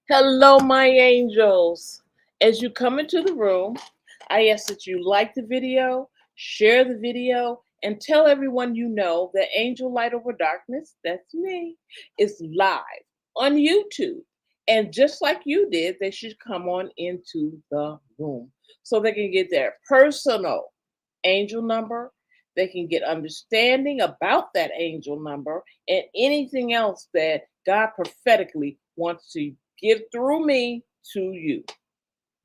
Hello, my angels. As you come into the room, I ask that you like the video, share the video, and tell everyone you know that Angel Light Over Darkness, that's me, is live on YouTube. And just like you did, they should come on into the room so they can get their personal angel number. They can get understanding about that angel number and anything else that God prophetically wants to give through me to you.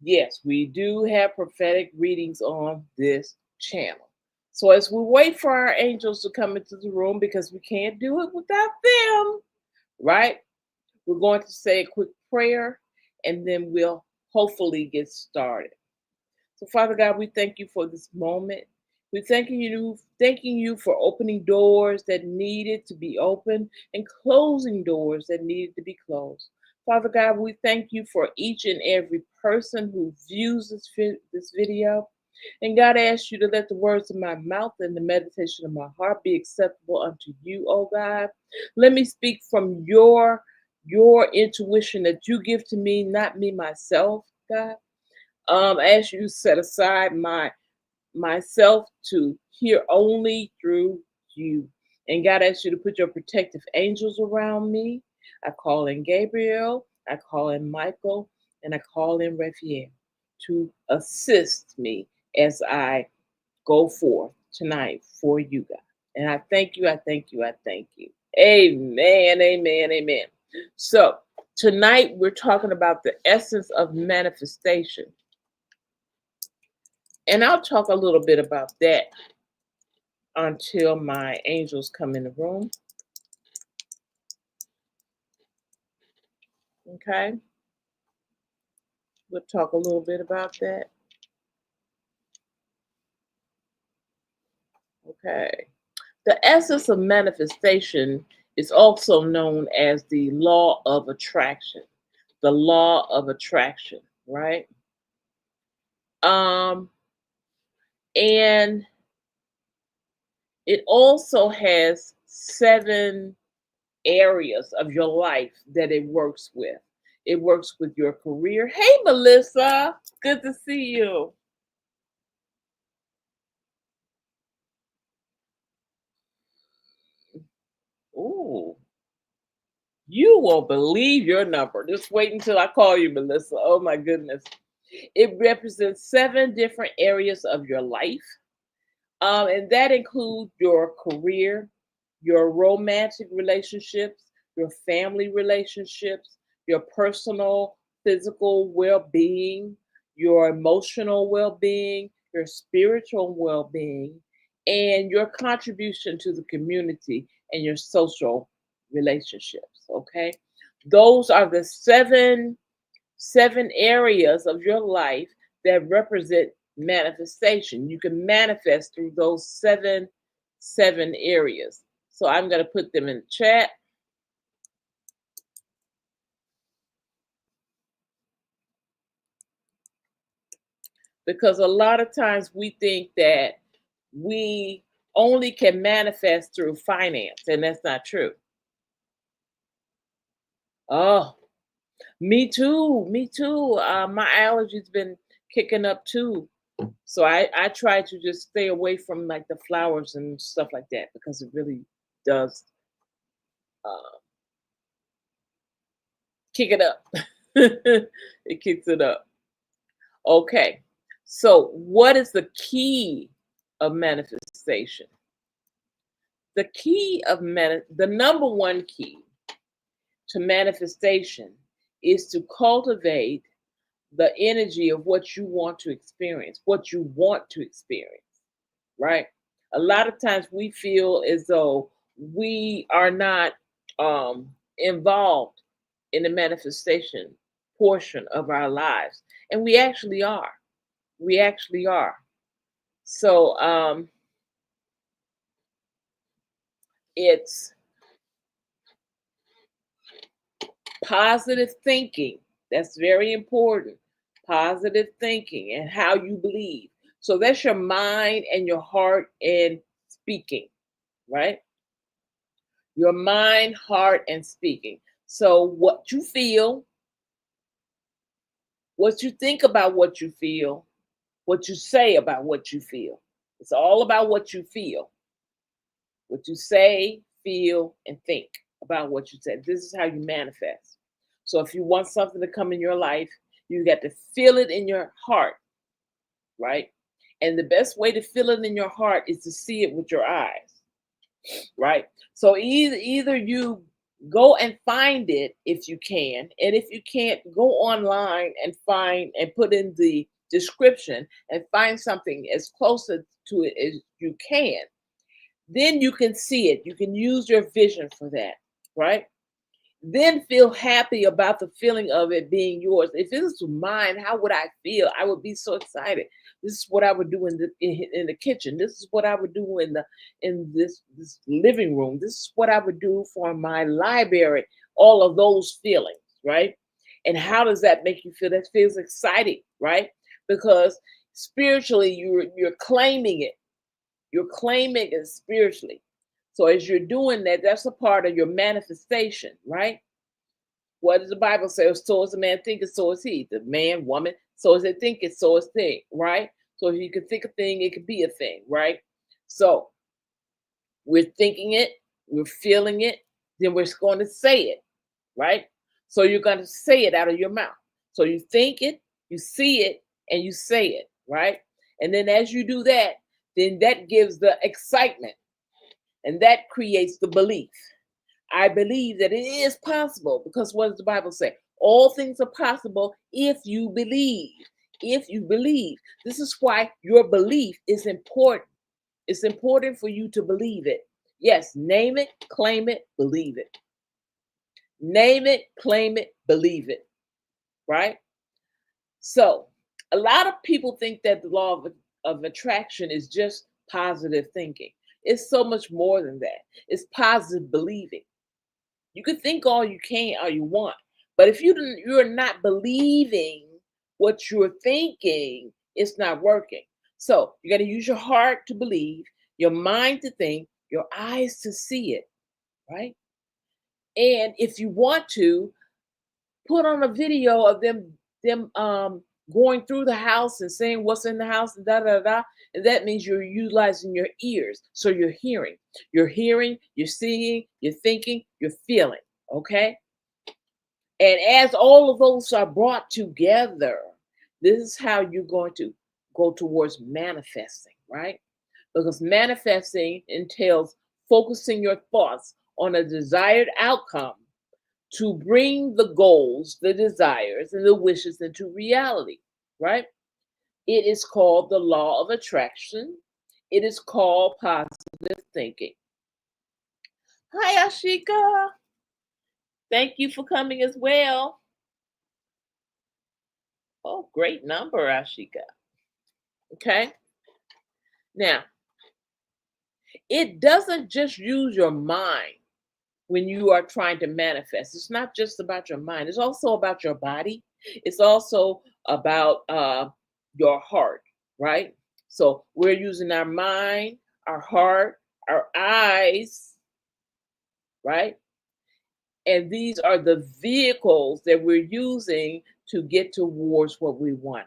Yes, we do have prophetic readings on this channel. So as we wait for our angels to come into the room, because we can't do it without them, right? We're going to say a quick prayer and then we'll hopefully get started. So, Father God, we thank you for this moment. We thanking you for opening doors that needed to be opened and closing doors that needed to be closed. Father God, we thank you for each and every person who views this video. And God, I ask you to let the words of my mouth and the meditation of my heart be acceptable unto you, oh God. Let me speak from your intuition that you give to me, not me myself, God. As you set aside myself to hear only through you. And God asks you to put your protective angels around me. I call in Gabriel, I call in Michael, and I call in Raphael to assist me as I go forth tonight for you, God. And I thank you, I thank you, I thank you. Amen, amen, amen. So tonight we're talking about the essence of manifestation. And I'll talk a little bit about that until my angels come in the room. Okay. We'll talk a little bit about that. Okay. The essence of manifestation is also known as the law of attraction. The law of attraction, right? Um, and it also has 7 areas of your life that it works with. It works with your career. Hey, Melissa, good to see you. Ooh, you won't believe your number. Just wait until I call you, Melissa. Oh my goodness. It represents 7 different areas of your life. And that includes your career, your romantic relationships, your family relationships, your personal, physical well being, your emotional well being, your spiritual well being, and your contribution to the community and your social relationships. Okay. Those are the seven areas of your life that represent manifestation. You can manifest through those seven areas. So I'm going to put them in the chat because a lot of times we think that we only can manifest through finance, and that's not true. Oh, me too. Me too. My allergies been kicking up too. So I try to just stay away from like the flowers and stuff like that because it really does uh, kick it up. It kicks it up. Okay. So what is the key of manifestation? The key of the number one key to manifestation is to cultivate the energy of what you want to experience, what you want to experience, right? A lot of times we feel as though we are not involved in the manifestation portion of our lives, and we actually are. We actually are. So it's positive thinking. That's very important. Positive thinking and how you believe. So that's your mind and your heart and speaking, right? Your mind, heart, and speaking. So what you feel, What you think about what you feel, what you say about what you feel. It's all about what you feel, what you say, feel, and think about what you said. This is how you manifest. So if you want something to come in your life, you got to feel it in your heart, right? And the best way to feel it in your heart is to see it with your eyes, right? So either you go and find it if you can, and if you can't, go online and find and put in the description and find something as close to it as you can. Then you can see it. You can use your vision for that, right? Then feel happy about the feeling of it being yours. If it was mine, how would I feel? I would be so excited. This is what I would do in the kitchen. This is what I would do in this living room. This is what I would do for my library. All of those feelings, right? And how does that make you feel? That feels exciting, right? Because spiritually, you're claiming it. You're claiming it spiritually. So as you're doing that, that's a part of your manifestation, right? What does the Bible say? So as a man thinketh, so is he. The man, woman, so as they think it, so is thing, right? So if you can think a thing, it could be a thing, right? So we're thinking it, we're feeling it, then we're going to say it, right? So you're going to say it out of your mouth. So you think it, you see it, and you say it, right? And then as you do that, then that gives the excitement and that creates the belief. I believe that it is possible because what does the Bible say? All things are possible if you believe. If you believe. This is why your belief is important. It's important for you to believe it. Yes, name it, claim it, believe it. Name it, claim it, believe it. Right? So, a lot of people think that the law of attraction is just positive thinking. It's so much more than that. It's positive believing. You can think all you can, all you want, but if you're not believing what you're thinking, it's not working. So you got to use your heart to believe, your mind to think, your eyes to see it, right? And if you want to, put on a video of them going through the house and saying what's in the house and da da da. And that means you're utilizing your ears. So you're hearing, you're seeing, you're thinking, you're feeling. Okay. And as all of those are brought together, this is how you're going to go towards manifesting, right? Because manifesting entails focusing your thoughts on a desired outcome to bring the goals, the desires, and the wishes into reality, right? It is called the law of attraction. It is called positive thinking. Hi, Ashika. Thank you for coming as well. Oh, great number, Ashika. Okay. Now, it doesn't just use your mind when you are trying to manifest. It's not just about your mind, it's also about your body. It's also about your heart, right? So we're using our mind, our heart, our eyes, right? And these are the vehicles that we're using to get towards what we want.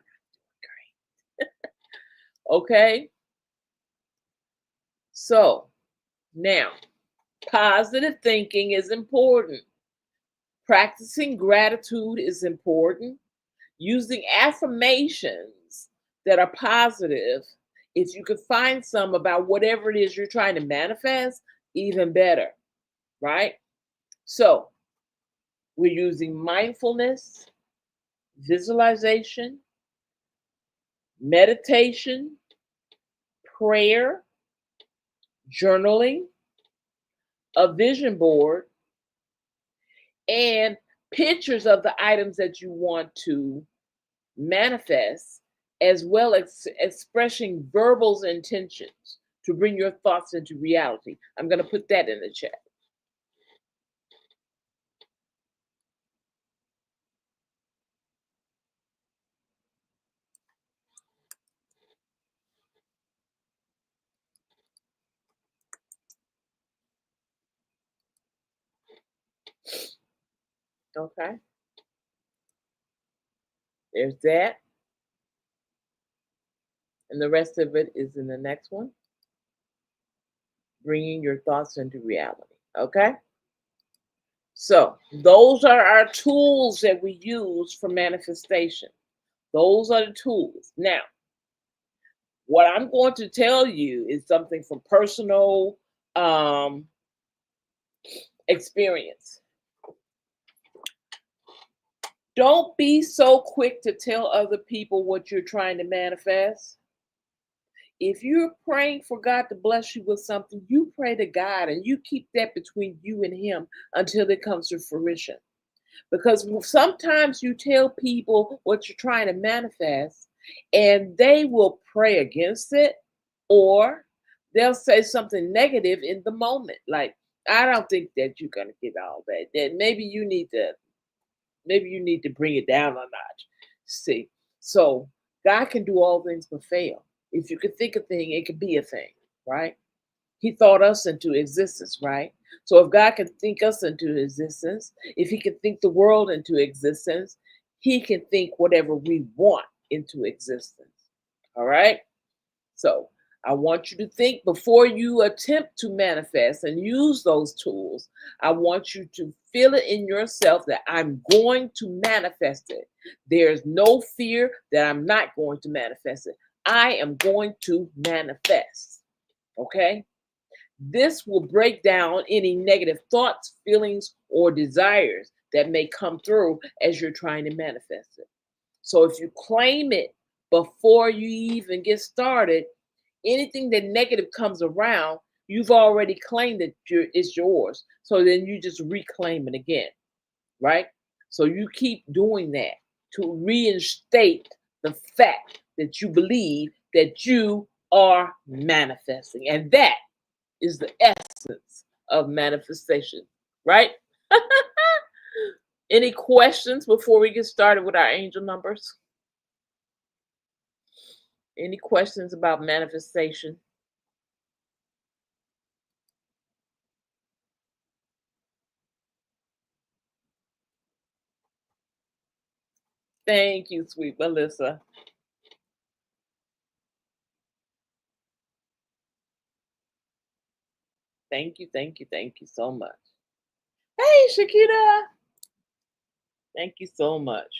Okay? So now, positive thinking is important. Practicing gratitude is important. Using affirmations that are positive, if you could find some about whatever it is you're trying to manifest, even better, right? So we're using mindfulness, visualization, meditation, prayer, journaling, a vision board, and pictures of the items that you want to manifest, as well as expressing verbal intentions to bring your thoughts into reality. I'm going to put that in the chat. Okay. There's that. And the rest of it is in the next one, bringing your thoughts into reality. Okay? So, those are our tools that we use for manifestation. Those are the tools. Now, what I'm going to tell you is something from personal um, experience. Don't be so quick to tell other people what you're trying to manifest. If you're praying for God to bless you with something, you pray to God and you keep that between you and Him until it comes to fruition. Because sometimes you tell people what you're trying to manifest and they will pray against it, or they'll say something negative in the moment. Like, I don't think that you're going to get all that. Then maybe you need to bring it down a notch. See, so God can do all things but fail. If you could think a thing, it could be a thing, right? He thought us into existence, right? So if God can think us into existence, if He can think the world into existence, He can think whatever we want into existence. All right? So I want you to think before you attempt to manifest and use those tools. I want you to feel it in yourself that I'm going to manifest it. There's no fear that I'm not going to manifest it. I am going to manifest. Okay? This will break down any negative thoughts, feelings, or desires that may come through as you're trying to manifest it. So if you claim it before you even get started, anything that negative comes around, you've already claimed it, it's yours. So then you just reclaim it again, right? So you keep doing that to reinstate the fact that you believe that you are manifesting. And that is the essence of manifestation, right? Any questions before we get started with our angel numbers? Any questions about manifestation? Thank you, sweet Melissa. Thank you, thank you, thank you so much. Hey, Shakita. Thank you so much.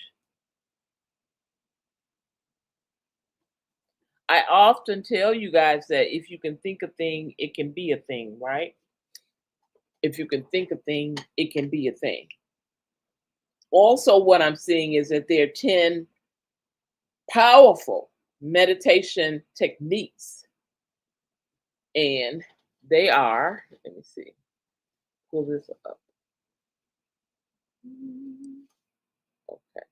I often tell you guys that if you can think a thing, it can be a thing, right? If you can think a thing, it can be a thing. Also, what I'm seeing is that there are 10 powerful meditation techniques, and they are, let me see, pull this up. Okay,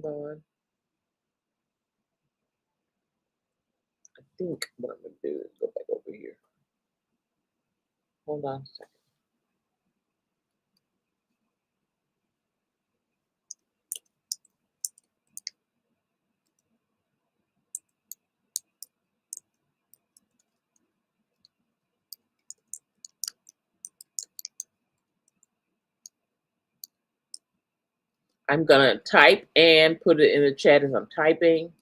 hold on. I think what I'm going to do is go back over here. Hold on a second. I'm going to type and put it in the chat as I'm typing.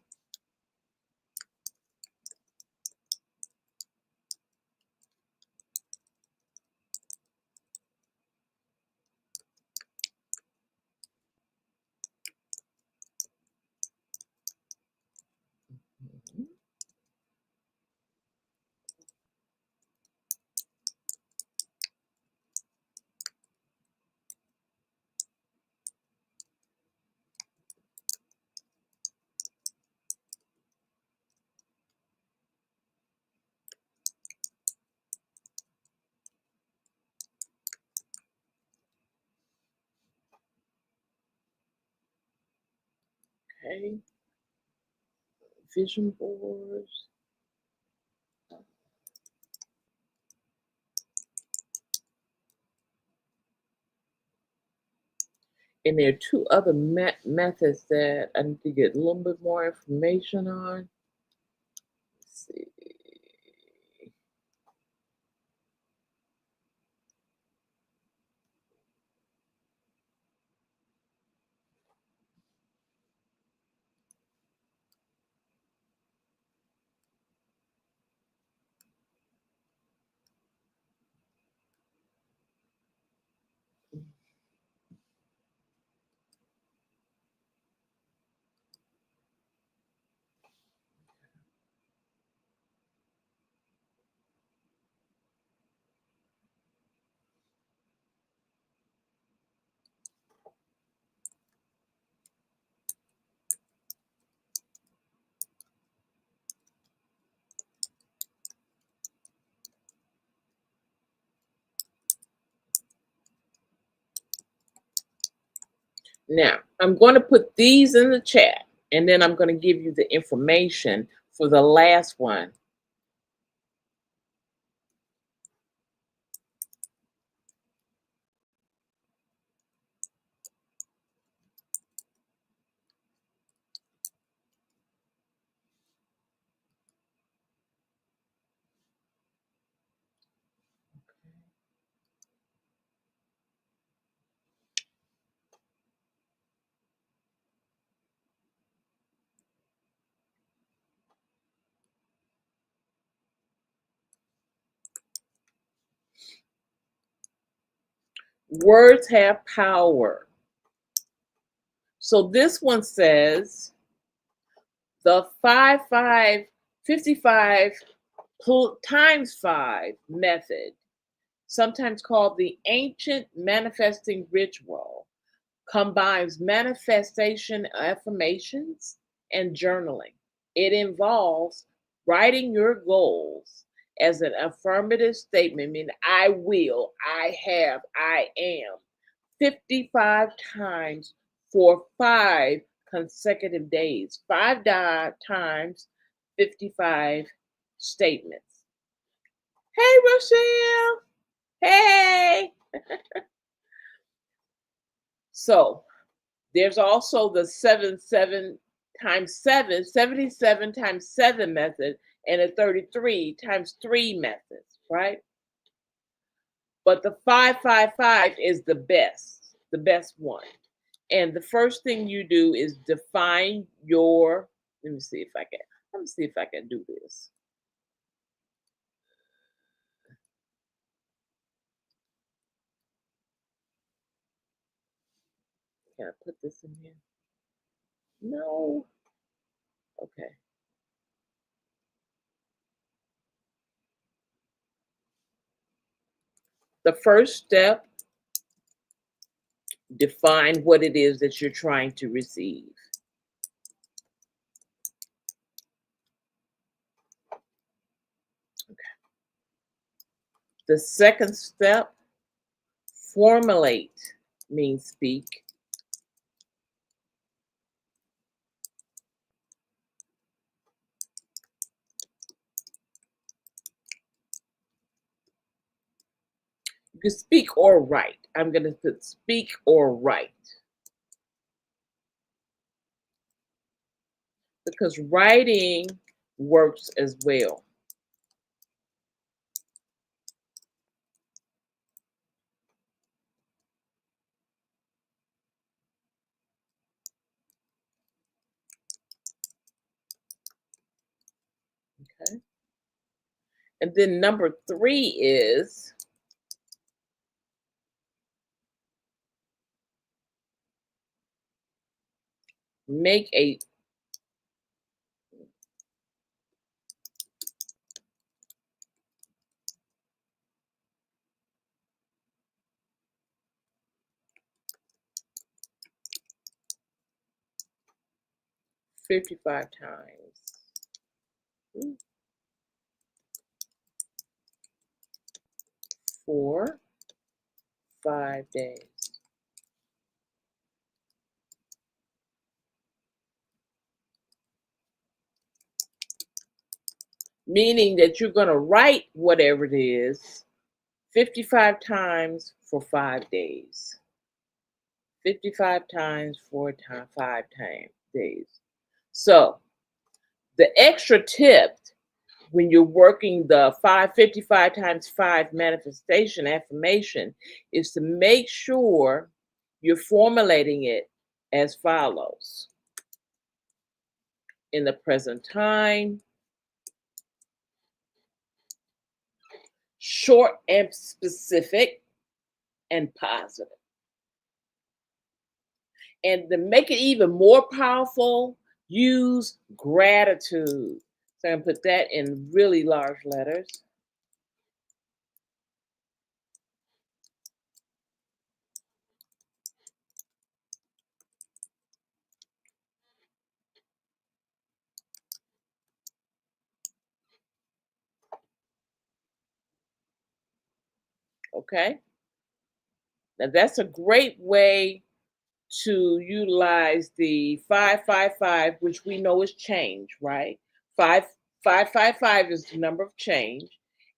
Okay, vision boards. And there are two other methods that I need to get a little bit more information on. Let's see. Now, I'm going to put these in the chat, and then I'm going to give you the information for the last one. Words have power. So this one says the 55 times 5 method, sometimes called the ancient manifesting ritual, combines manifestation affirmations and journaling. It involves writing your goals as an affirmative statement, meaning I will, I have, I am, 55 times for 5 consecutive days, times 55 statements. Hey, Rochelle. Hey. So there's also the 7 times 7, 77 times 7 method, and a 33 times 3 methods, right? But the 555 is the best one. And the first thing you do is define your, let me see if I can, let me see if I can do this. Can I put this in here? No. Okay. The first step, define what it is that you're trying to receive. The second step, formulate, means speak. You can speak or write. I'm going to put speak or write because writing works as well. Okay. And then number 3 is make a 55 times for 5 days. Meaning that you're going to write whatever it is 55 times for 5 days. 55 times 5 days. So the extra tip when you're working the 555 times 5 manifestation affirmation is to make sure you're formulating it as follows: in the present time, short and specific and positive. And to make it even more powerful, use gratitude. So I'm gonna put that in really large letters. Okay. Now that's a great way to utilize the 555, which we know is change, right? 555 is the number of change,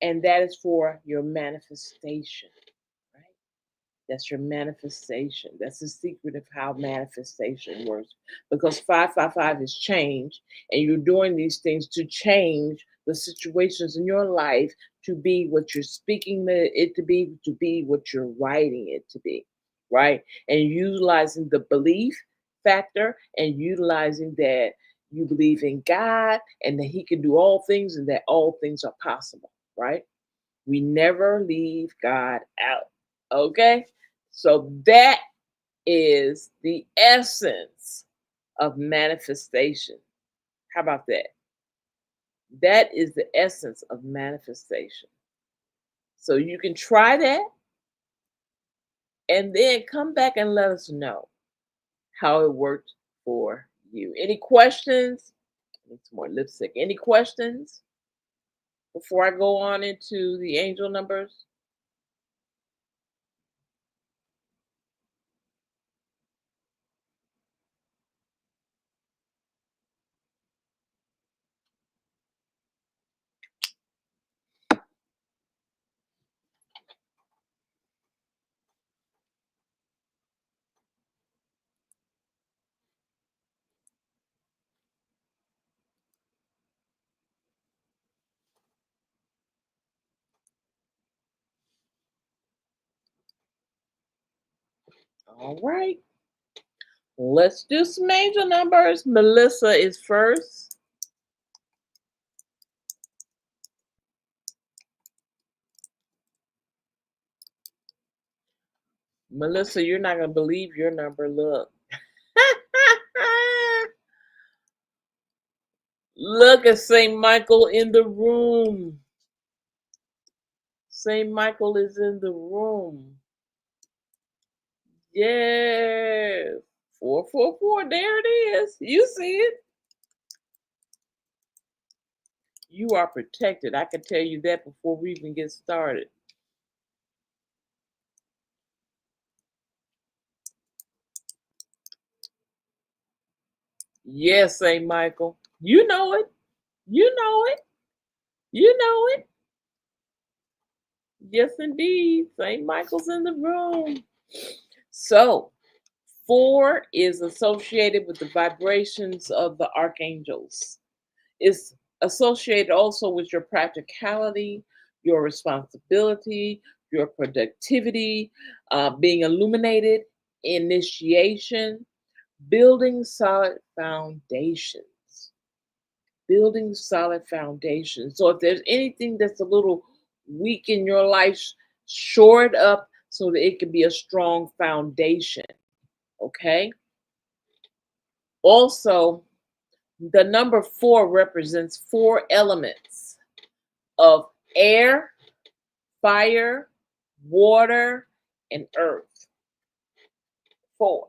and that is for your manifestation, right? That's your manifestation. That's the secret of how manifestation works. Because 555 is change, and you're doing these things to change the situations in your life to be what you're speaking it to be what you're writing it to be, right? And utilizing the belief factor and utilizing that you believe in God and that He can do all things and that all things are possible, right? We never leave God out. Okay? So that is the essence of manifestation. How about that? That is the essence of manifestation. So you can try that and then come back and let us know how it worked for you. Any questions? Need some more lipstick. Any questions before I go on into the angel numbers? All right. Let's do some angel numbers. Melissa is first. Melissa, you're not going to believe your number. Look. Look at St. Michael in the room. St. Michael is in the room. Yes. 444. There it is. You see it. You are protected. I can tell you that before we even get started. Yes, St. Michael. You know it. You know it. You know it. Yes, indeed. St. Michael's in the room. So, 4 is associated with the vibrations of the archangels. It's associated also with your practicality, your responsibility, your productivity, being illuminated, initiation, building solid foundations. Building solid foundations. So if there's anything that's a little weak in your life, shore it up so that it can be a strong foundation. Okay. Also, the number 4 represents 4 elements of air, fire, water, and earth. 4.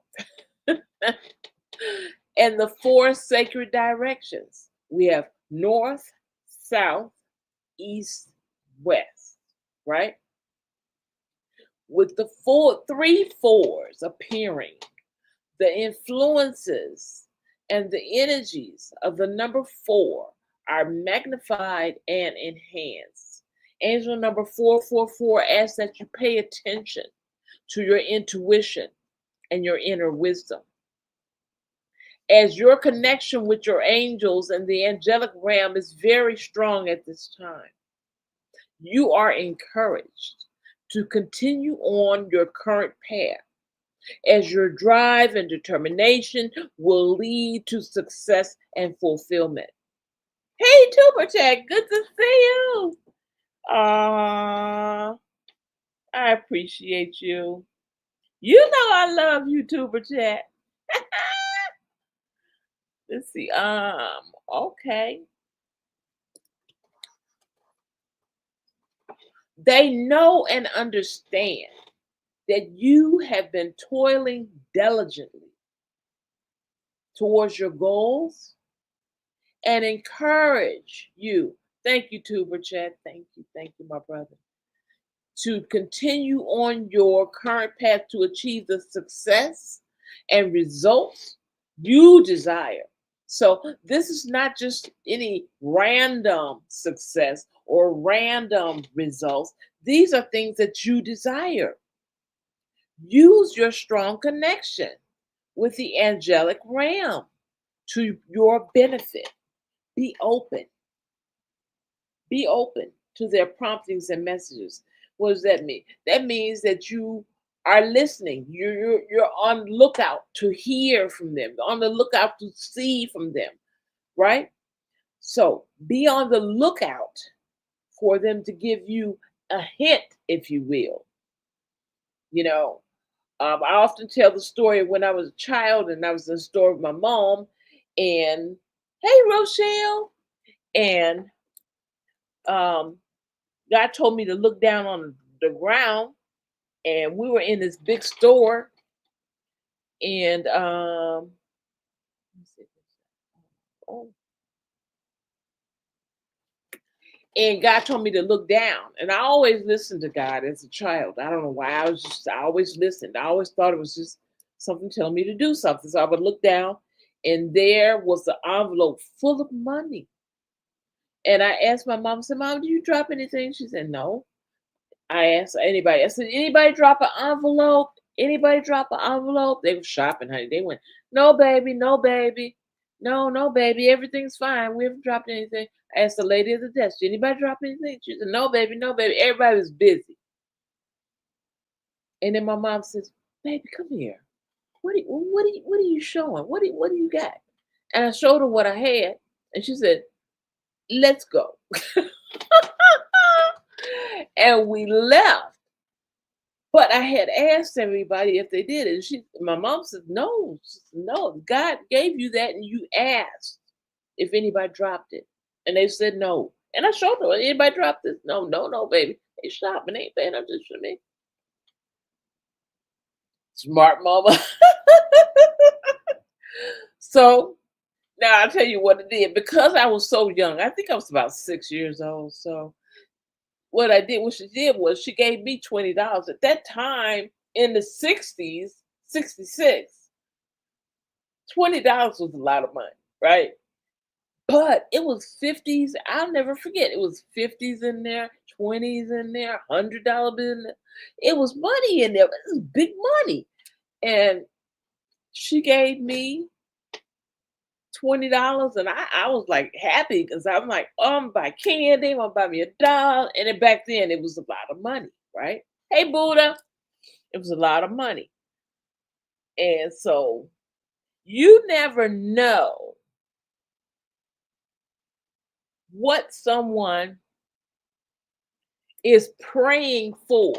And the 4 sacred directions. We have north, south, east, west, right? With the 3 fours appearing, the influences and the energies of the number 4 are magnified and enhanced. Angel number 444 asks that you pay attention to your intuition, and your inner wisdom. As your connection with your angels and the angelic realm is very strong at this time, you are encouraged to continue on your current path as your drive and determination will lead to success and fulfillment. Hey, Tuber Tech, good to see you. I appreciate you. You know I love you, Tuber Chat. Let's see. Okay. They know and understand that you have been toiling diligently towards your goals and encourage you. Thank you, Tuber Chat. Thank you, my brother. To continue on your current path to achieve the success and results you desire. So, this is not just any random success or random results. These are things that you desire. Use your strong connection with the angelic realm to your benefit. Be open. Be open to their promptings and messages. What does that mean? That means that you are listening. You're on lookout to hear from them, on the lookout to see from them, right? So be on the lookout for them to give you a hint, if you will. You know, I often tell the story of when I was a child and I was in the store with my mom, and hey, Rochelle, and um, God told me to look down on the ground, and we were in this big store, and oh, and God told me to look down, and I always listened to God as a child. I don't know why. I always listened. I always thought it was just something telling me to do something. So I would look down, and there was the envelope full of money. And I asked my mom, I said, "Mom, did you drop anything?" She said, "No." I asked anybody. I said, "Anybody drop an envelope? Anybody drop an envelope?" They were shopping, honey. They went, "No, baby, no, baby. No, no, baby. Everything's fine. We haven't dropped anything." I asked the lady at the desk, "Did anybody drop anything?" She said, "No, baby, no, baby." Everybody was busy. And then my mom says, "Baby, come here. What are you showing? What do you got?" And I showed her what I had, and she said, "Let's go." And we left. But I had asked everybody if they did it. And my mom said, no. She said, no, God gave you that and you asked if anybody dropped it. And they said no. And I showed them, anybody dropped this? No, no, no, baby. They shopping, they ain't paying no attention to me. Smart mama. So now I'll tell you what it did. Because I was so young, I think I was about 6 years old. So what she did was she gave me $20. At that time in the 60s, 66, $20 was a lot of money, right? But it was 50s. I'll never forget. It was 50s in there, 20s in there, $100 bill in there. It was money in there. It was big money. And she gave me $20, and I was like happy because I'm like, oh, I'm gonna buy candy, I'm gonna buy me a doll. And then back then it was a lot of money, right? Hey Buddha, it was a lot of money. And so you never know what someone is praying for,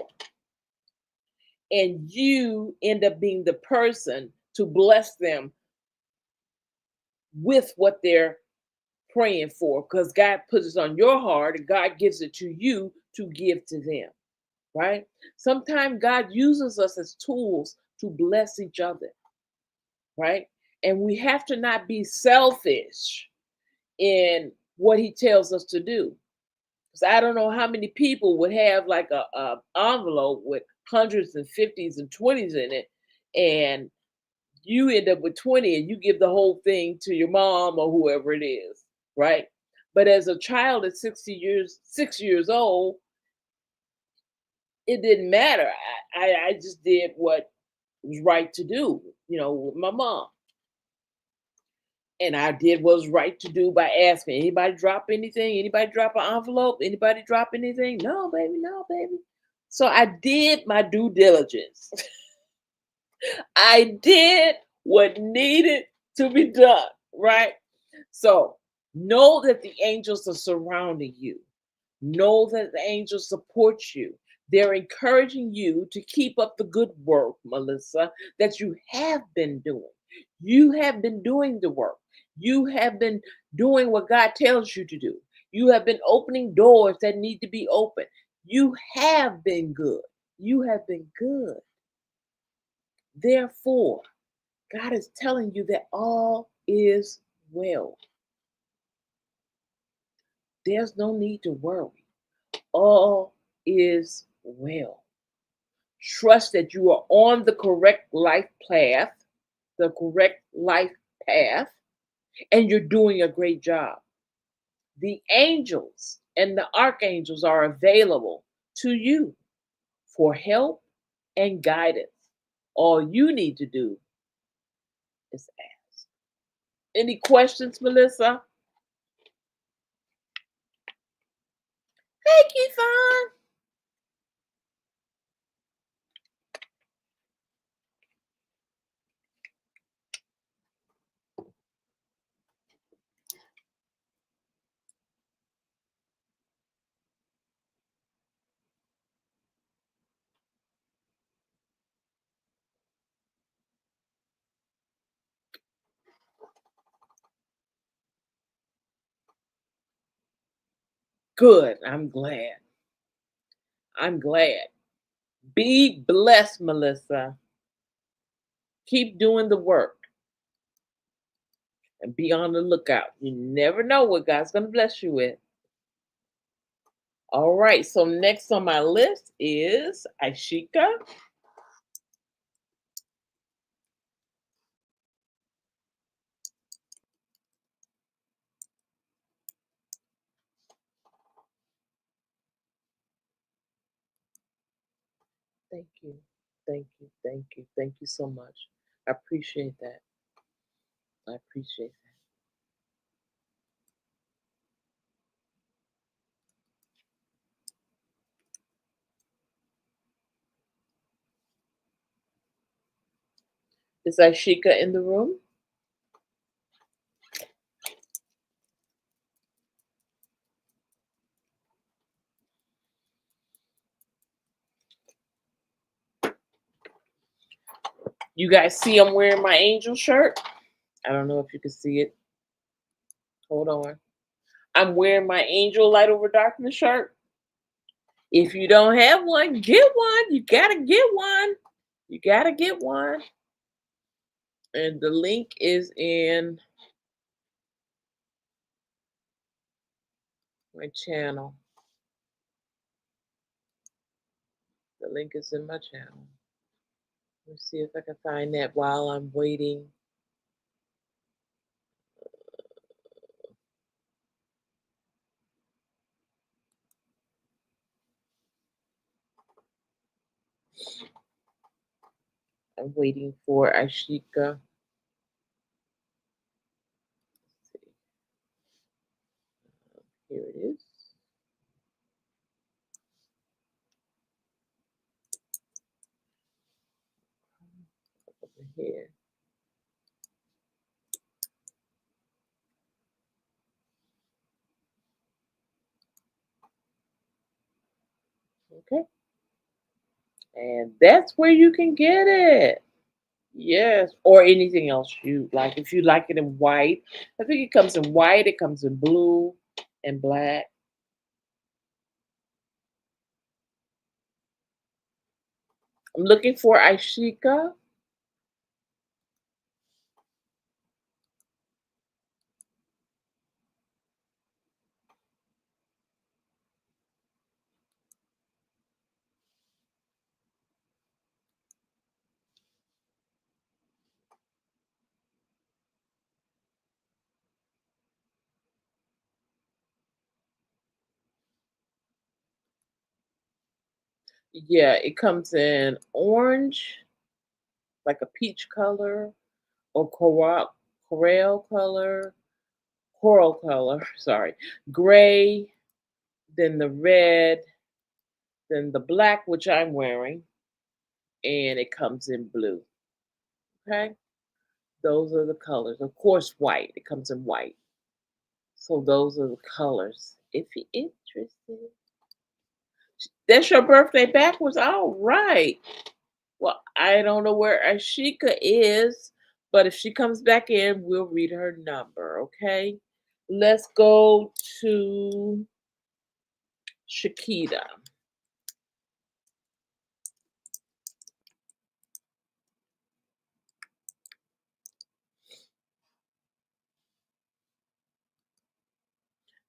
and you end up being the person to bless them with what they're praying for because God puts it on your heart and God gives it to you to give to them, right? Sometimes God uses us as tools to bless each other, right? And we have to not be selfish in what He tells us to do. Because I don't know how many people would have like a envelope with hundreds and fifties and twenties in it, and you end up with 20 and you give the whole thing to your mom or whoever it is, right? But as a child at 6 years old, it didn't matter. I just did what was right to do, with my mom. And I did what was right to do by asking anybody drop anything, anybody drop an envelope, anybody drop anything. No, baby, no, baby. So I did my due diligence. I did what needed to be done, right? So know that the angels are surrounding you. Know that the angels support you. They're encouraging you to keep up the good work, Melissa, that you have been doing. You have been doing the work. You have been doing what God tells you to do. You have been opening doors that need to be opened. You have been good. You have been good. Therefore, God is telling you that all is well. There's no need to worry. All is well. Trust that you are on the correct life path, the correct life path, and you're doing a great job. The angels and the archangels are available to you for help and guidance. All you need to do is ask. Any questions, Melissa? Hey, Keithon. Good. I'm glad. I'm glad. Be blessed, Melissa. Keep doing the work and be on the lookout. You never know what God's going to bless you with. All right. So, next on my list is Aishika. Thank you. Thank you. Thank you. Thank you so much. I appreciate that. I appreciate that. Is Aishika in the room? You guys see I'm wearing my angel shirt? I don't know if you can see it. Hold on. I'm wearing my angel light over darkness shirt. If you don't have one, get one. You gotta get one. You gotta get one. And the link is in my channel. The link is in my channel. Let's see if I can find that while I'm waiting. I'm waiting for Ashika. Here it is. Over here. Okay. And that's where you can get it. Yes. Or anything else you like. If you like it in white, I think it comes in white, it comes in blue and black. I'm looking for Aishika. Yeah, it comes in orange like a peach color or coral color, sorry, gray, then the red, then the black, which I'm wearing, and it comes in blue. Okay, those are the colors. Of course, white. It comes in white. So those are the colors. If you're interested, that's your birthday backwards. All right. Well, I don't know where Ashika is, but if she comes back in, we'll read her number. Okay. Let's go to Shakita.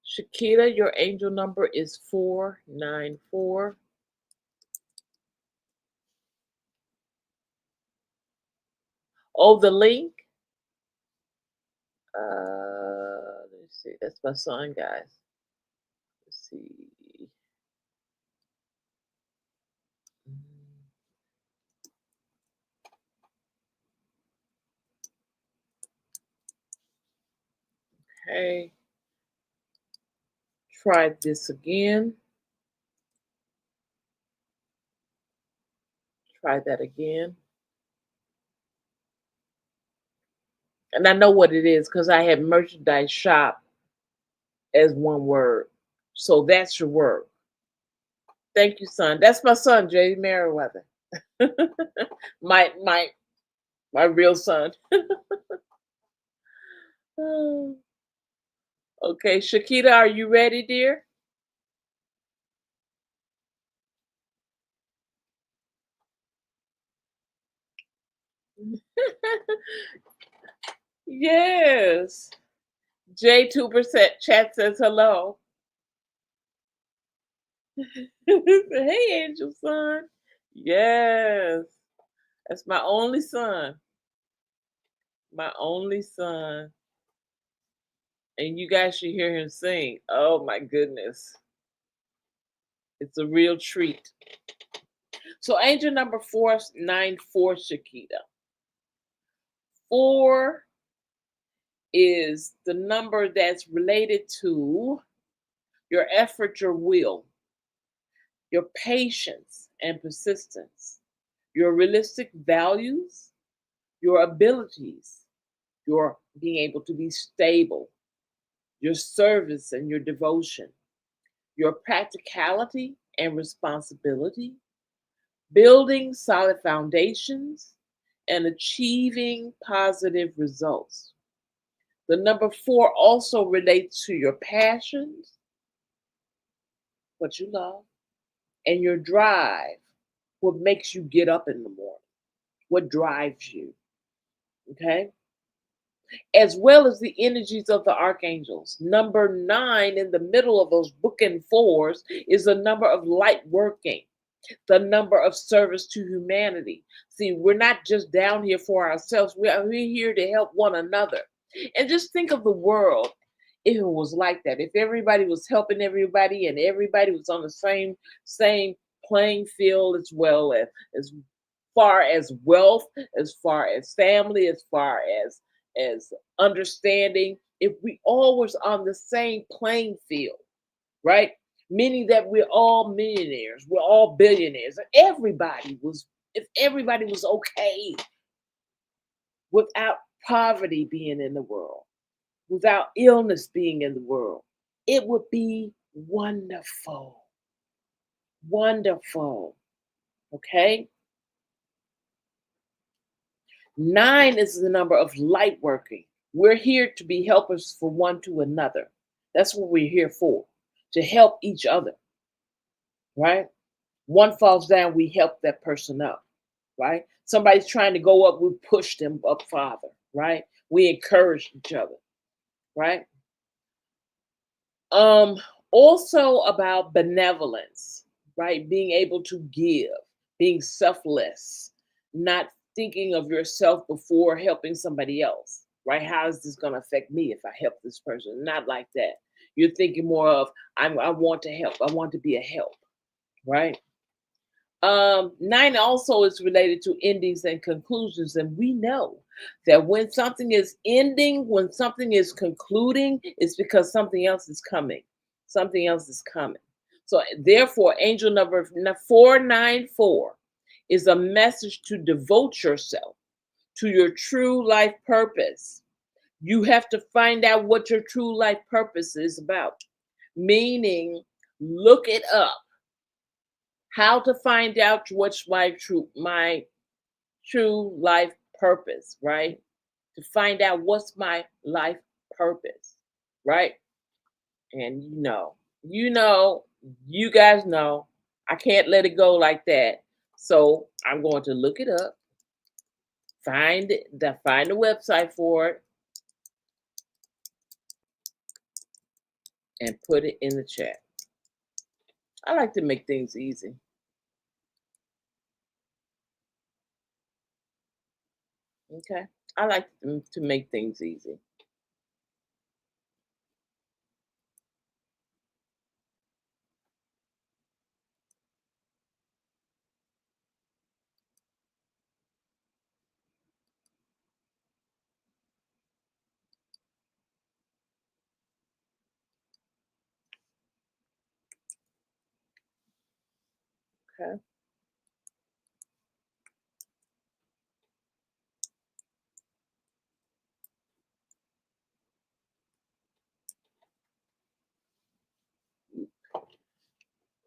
Shakita, your angel number is 494. Oh, the link. Let's see. That's my son, guys. Let's see. Mm, Okay. Try this again. Try that again. And I know what it is because I had merchandise shop as one word. So that's your word. Thank you, son. That's my son, Jay Merriweather. my my real son. Okay, Shakita, are you ready, dear? Yes. J2% chat says hello. Hey, angel son. Yes. That's my only son. My only son. And you guys should hear him sing. Oh my goodness. It's a real treat. So angel number 494, Shakita. 4 is the number that's related to your effort, your will, your patience and persistence, your realistic values, your abilities, your being able to be stable, your service and your devotion, your practicality and responsibility, building solid foundations, and achieving positive results. The number 4 also relates to your passions, what you love, and your drive, what makes you get up in the morning, what drives you, okay? As well as the energies of the archangels. Number 9 in the middle of those bookend fours is a number of light working, the number of service to humanity. See, we're not just down here for ourselves, we're here to help one another. And just think of the world if it was like that. If everybody was helping everybody and everybody was on the same playing field as far as wealth, as far as family, as far as understanding, if we all was on the same playing field, right? Meaning that we're all millionaires, we're all billionaires. If everybody was okay without poverty being in the world, without illness being in the world, it would be wonderful. Wonderful. Okay? 9 is the number of light working. We're here to be helpers for one to another. That's what we're here for, to help each other, right? One falls down, we help that person up, right? Somebody's trying to go up, we push them up farther, right? We encourage each other, right? Um, Also about benevolence, right? Being able to give, being selfless, not thinking of yourself before helping somebody else, right? How is this going to affect me if I help this person? Not like that. You're thinking more of, I want to help, I want to be a help, right? Nine also is related to endings and conclusions, and we know that when something is ending, when something is concluding, it's because something else is coming. Something else is coming. So, therefore, angel number 494 is a message to devote yourself to your true life purpose. You have to find out what your true life purpose is about, meaning, look it up. How to find out what's my true life purpose, right? To find out what's my life purpose, right? And you know, you guys know, I can't let it go like that. So I'm going to look it up, find the website for it, and put it in the chat. I like to make things easy. Okay. I like to make things easy. Okay.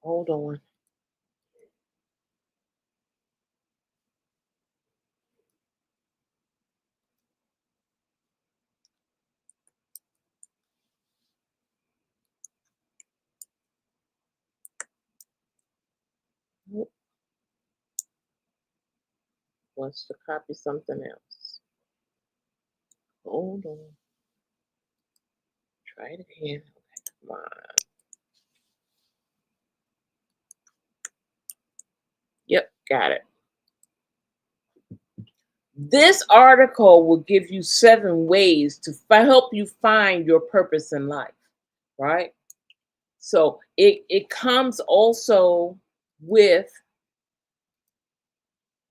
Hold on. Wants to copy something else. Hold on. Try it again. Okay, come on. Yep, got it. This article will give you 7 ways to help you find your purpose in life, right? So it comes also with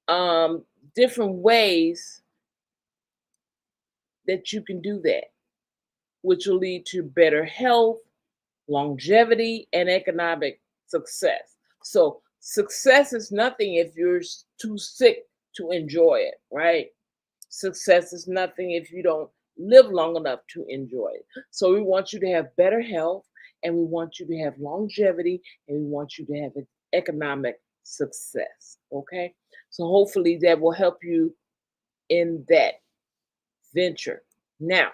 um, different ways that you can do that, which will lead to better health, longevity, and economic success. So success is nothing if you're too sick to enjoy it, right? Success is nothing if you don't live long enough to enjoy it. So we want you to have better health, and we want you to have longevity, and we want you to have economic success. Okay. So hopefully that will help you in that venture. Now,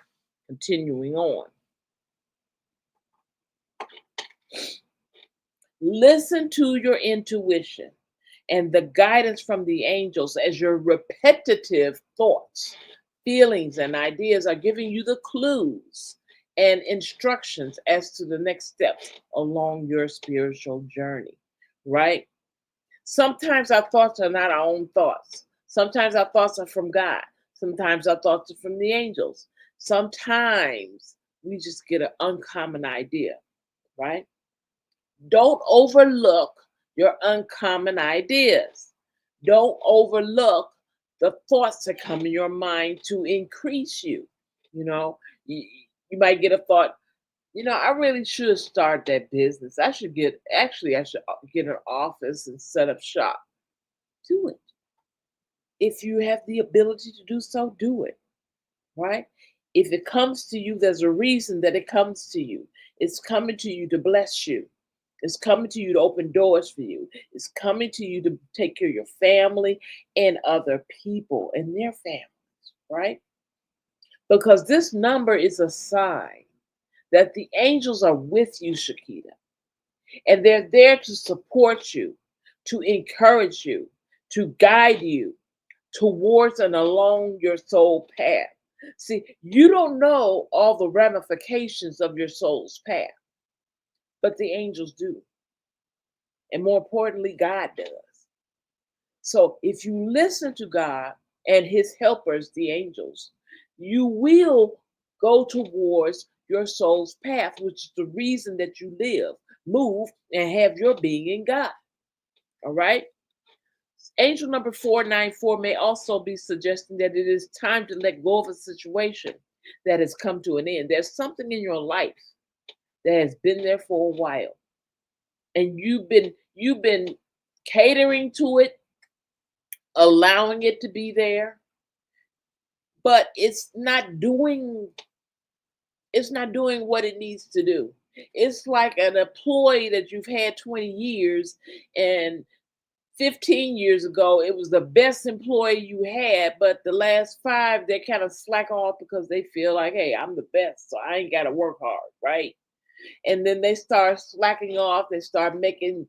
continuing on, listen to your intuition and the guidance from the angels as your repetitive thoughts, feelings, and ideas are giving you the clues and instructions as to the next steps along your spiritual journey, right? Sometimes our thoughts are not our own thoughts. Sometimes our thoughts are from God. Sometimes our thoughts are from the angels. Sometimes we just get an uncommon idea, right? Don't overlook your uncommon ideas. Don't overlook the thoughts that come in your mind to increase you. You know, you, you might get a thought, I really should start that business. I should get an office and set up shop. Do it. If you have the ability to do so, do it, right? If it comes to you, there's a reason that it comes to you. It's coming to you to bless you. It's coming to you to open doors for you. It's coming to you to take care of your family and other people and their families, right? Because this number is a sign that the angels are with you, Shakita, and they're there to support you, to encourage you, to guide you towards and along your soul path. See, you don't know all the ramifications of your soul's path, but the angels do. And more importantly, God does. So if you listen to God and his helpers, the angels, you will go towards your soul's path, which is the reason that you live, move, and have your being in God. All right? Angel number 494 may also be suggesting that it is time to let go of a situation that has come to an end. There's something in your life that has been there for a while, and you've been catering to it, allowing it to be there, but it's not doing what it needs to do. It's like an employee that you've had 20 years, and 15 years ago it was the best employee you had, but the last 5 they kind of slack off because they feel like, hey, I'm the best, so I ain't got to work hard, right? And then they start slacking off, they start making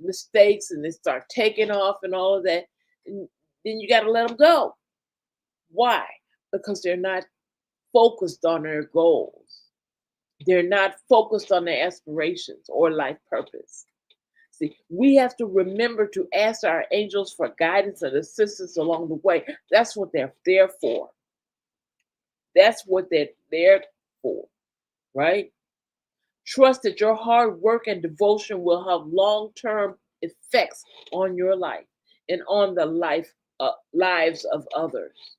mistakes, and they start taking off and all of that. And then you got to let them go. Why? Because they're not focused on their goals. They're not focused on their aspirations or life purpose. See, we have to remember to ask our angels for guidance and assistance along the way. That's what they're there for. That's what they're there for, right? Trust that your hard work and devotion will have long term effects on your life and on the lives of others.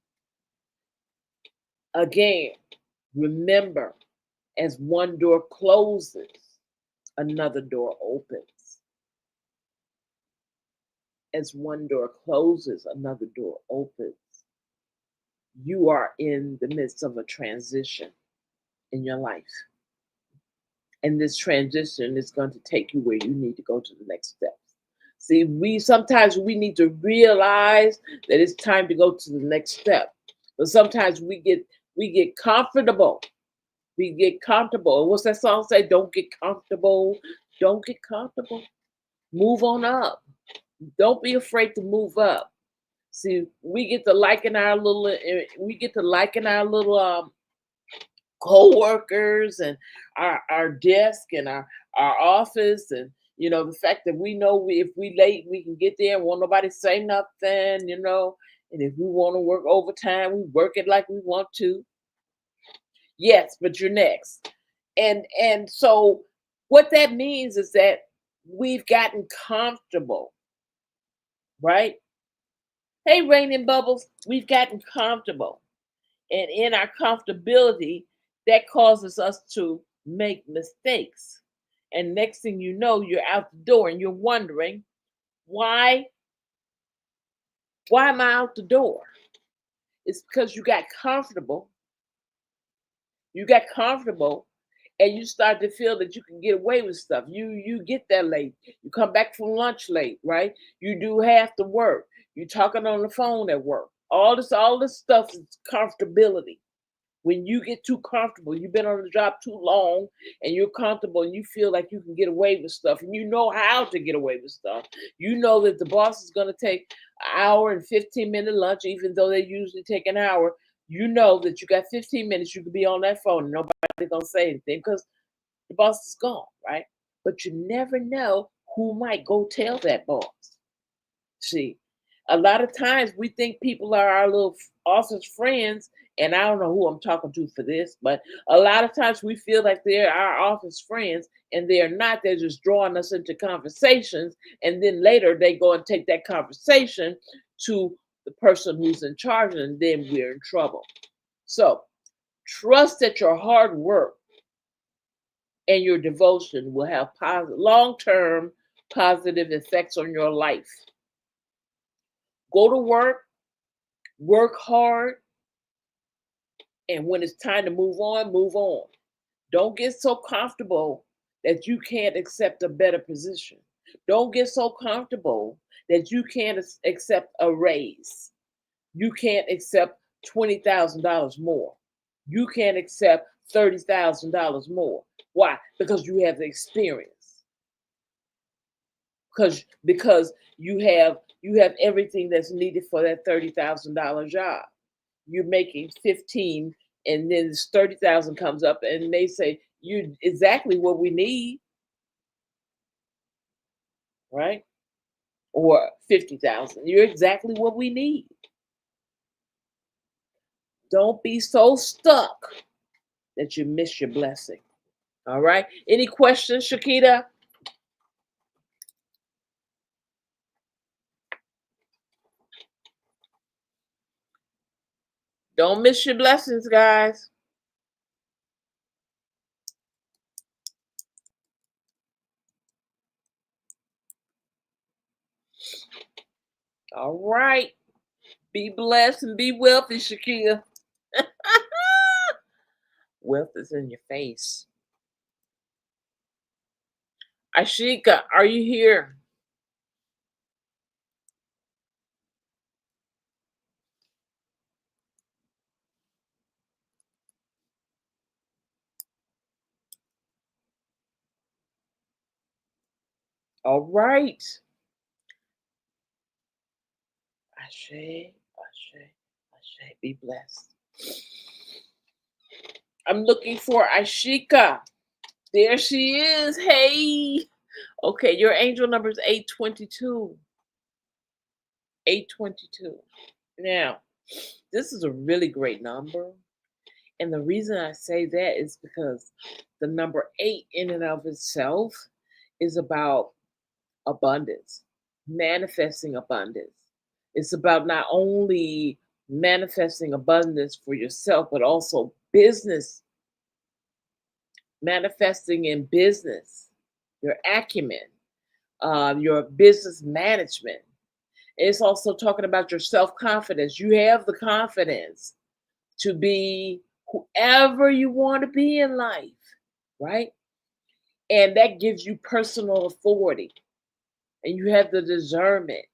Again, remember, as one door closes, another door opens. As one door closes, another door opens. You are in the midst of a transition in your life. And this transition is going to take you where you need to go to the next step. See, we need to realize that it's time to go to the next step. But sometimes we get comfortable. We get comfortable. And what's that song say? Don't get comfortable. Don't get comfortable. Move on up. Don't be afraid to move up. See, we get to liken our little co-workers and our desk and our office, and the fact that we know if we late we can get there and won't nobody say nothing. And if we want to work overtime, we work it like we want to. Yes, but you're next. And so what that means is that we've gotten comfortable, right? Hey, Rain and Bubbles, we've gotten comfortable. And in our comfortability, that causes us to make mistakes. And next thing you know, you're out the door and you're wondering, why why am I out the door? It's because you got comfortable. You got comfortable and you start to feel that you can get away with stuff. You get there late. You come back from lunch late, right? You do half the work. You talking on the phone at work. All this stuff is comfortability. When you get too comfortable, you've been on the job too long and you're comfortable and you feel like you can get away with stuff and you know how to get away with stuff. You know that the boss is going to take an hour and 15-minute lunch, even though they usually take an hour. You know that you got 15 minutes, you could be on that phone and nobody going to say anything because the boss is gone, right? But you never know who might go tell that boss. See, a lot of times we think people are our little office friends, and I don't know who I'm talking to for this, but a lot of times we feel like they're our office friends, and they're not. They're just drawing us into conversations, and then later they go and take that conversation to the person who's in charge, and then we're in trouble. So trust that your hard work and your devotion will have long-term positive effects on your life. Go to work hard, and when it's time to move on, move on. Don't get so comfortable that you can't accept a better position. Don't get so comfortable that you can't accept a raise. You can't accept $20,000 more. You can't accept $30,000 more. Why? Because you have the experience. Because you have everything that's needed for that $30,000 job. You're making 15, and then this 30,000 comes up and they say you exactly what we need, right? Or 50,000. You're exactly what we need. Don't be so stuck that you miss your blessing. All right. Any questions, Shakita? Don't miss your blessings, guys. All right. Be blessed and be wealthy, Shakia. Wealth is in your face. Ashika, are you here? All right. Ashe, Ashe, Ashe. Be blessed. I'm looking for Ashika. There she is. Hey. Okay, your angel number is 822. 822. Now, this is a really great number. And the reason I say that is because the number 8 in and of itself is about abundance, manifesting abundance. It's about not only manifesting abundance for yourself, but also business, manifesting in business, your acumen, your business management. It's also talking about your self confidence. You have the confidence to be whoever you want to be in life, right? And that gives you personal authority. And you have the discernment,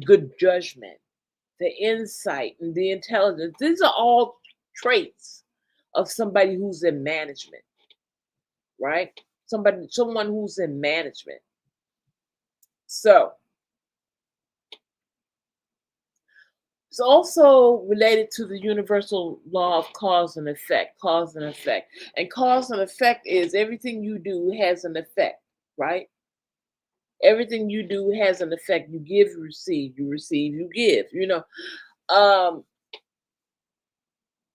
good judgment, the insight, and the intelligence. These are all traits of somebody who's in management, right? Someone who's in management. So it's also related to the universal law of cause and effect. Cause and effect. And cause and effect is everything you do has an effect, right? Everything you do has an effect. You give, you receive, you give. Um,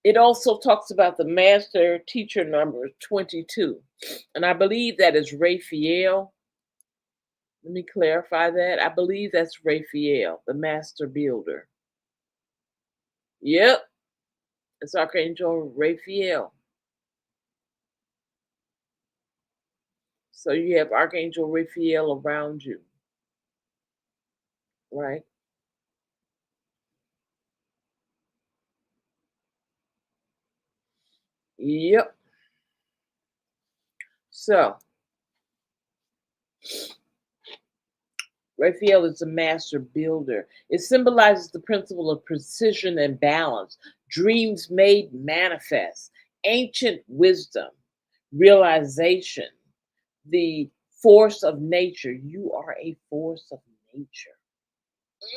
it also talks about the master teacher number 22. And I believe that is Raphael. Let me clarify that. I believe that's Raphael, the master builder. Yep, it's Archangel Raphael. So you have Archangel Raphael around you, right? Yep. So Raphael is a master builder. It symbolizes the principle of precision and balance, dreams made manifest, ancient wisdom, realization, the force of nature. You are a force of nature.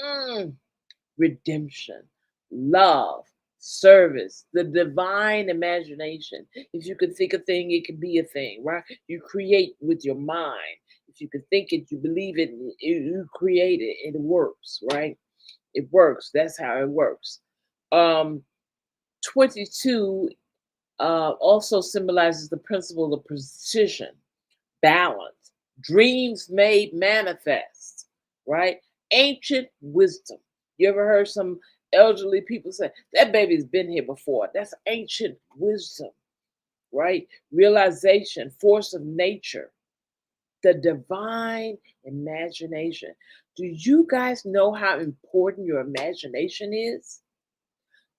Mm. Redemption, love, service, the divine imagination. If you can think a thing, it can be a thing, right? You create with your mind. If you can think it, you believe it, you create it. It works, right? It works. That's how it works. Um, 22 also symbolizes the principle of precision, balance, dreams made manifest, right? Ancient wisdom. You ever heard some elderly people say, that baby's been here before? That's ancient wisdom, right? Realization, force of nature, the divine imagination. Do you guys know how important your imagination is?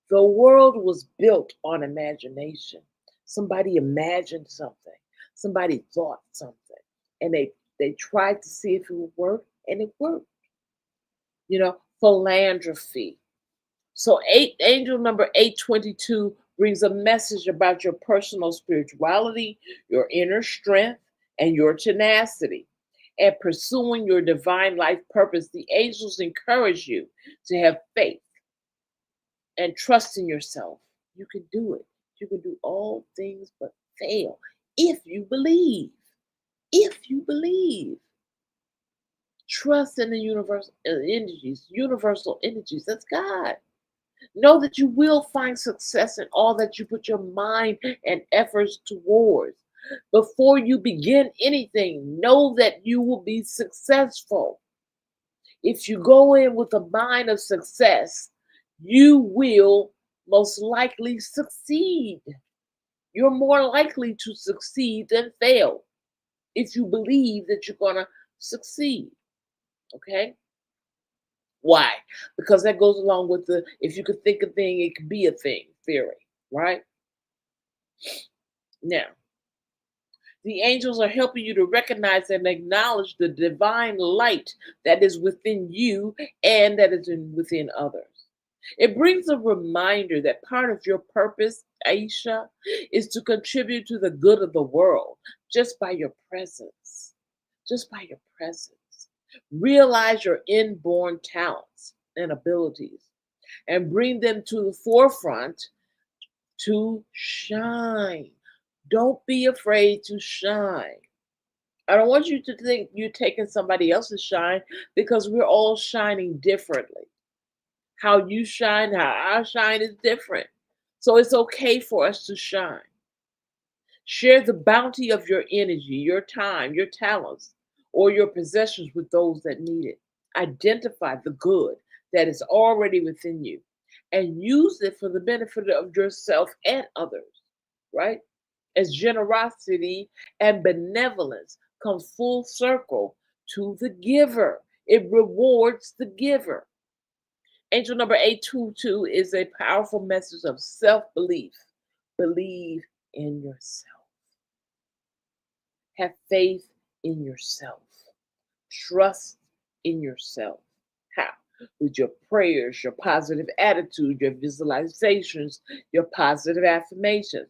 The world was built on imagination. Somebody imagined something. Somebody thought something. And they tried to see if it would work, and it worked. Philanthropy. So angel number 822 brings a message about your personal spirituality, your inner strength, and your tenacity. And pursuing your divine life purpose, the angels encourage you to have faith and trust in yourself. You can do it. You can do all things but fail if you believe. If you believe. Trust in the universal energies, universal energies. That's God. Know that you will find success in all that you put your mind and efforts towards. Before you begin anything, know that you will be successful. If you go in with a mind of success, you will most likely succeed. You're more likely to succeed than fail if you believe that you're going to succeed. Okay? Why? Because that goes along with the if you could think a thing, it could be a thing theory, right? Now, the angels are helping you to recognize and acknowledge the divine light that is within you and that is within others. It brings a reminder that part of your purpose, Aisha, is to contribute to the good of the world just by your presence. Just by your presence. Realize your inborn talents and abilities and bring them to the forefront to shine. Don't be afraid to shine. I don't want you to think you're taking somebody else's shine because we're all shining differently. How you shine, how I shine is different. So it's okay for us to shine. Share the bounty of your energy, your time, your talents, or your possessions with those that need it. Identify the good that is already within you and use it for the benefit of yourself and others, right? As generosity and benevolence comes full circle to the giver, it rewards the giver. Angel number 822 is a powerful message of self belief. Believe in yourself. Have faith in yourself. Trust in yourself. How? With your prayers, your positive attitude, your visualizations, your positive affirmations.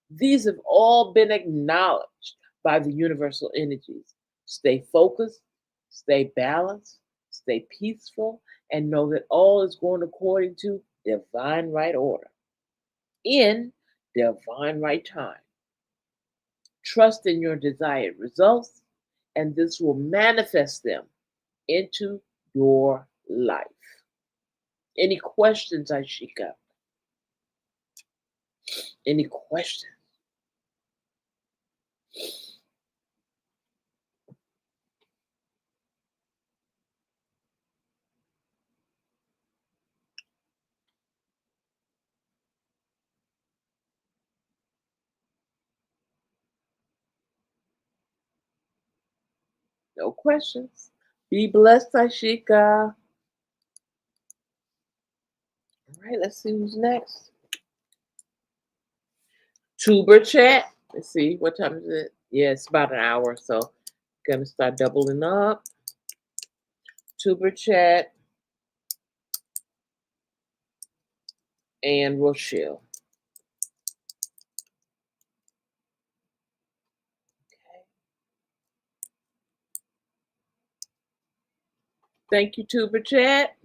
These have all been acknowledged by the universal energies. Stay focused, stay balanced, stay peaceful, and know that all is going according to divine right order in divine right time. Trust in your desired results, and this will manifest them into your life. Any questions, Ashika? Any questions? No questions. Be blessed, Ashika. All right, let's see who's next. Tuber chat. Let's see, what time is it? Yeah, it's about an hour, so gonna start doubling up. Tuber chat and Rochelle. Okay. Thank you, Tuber chat.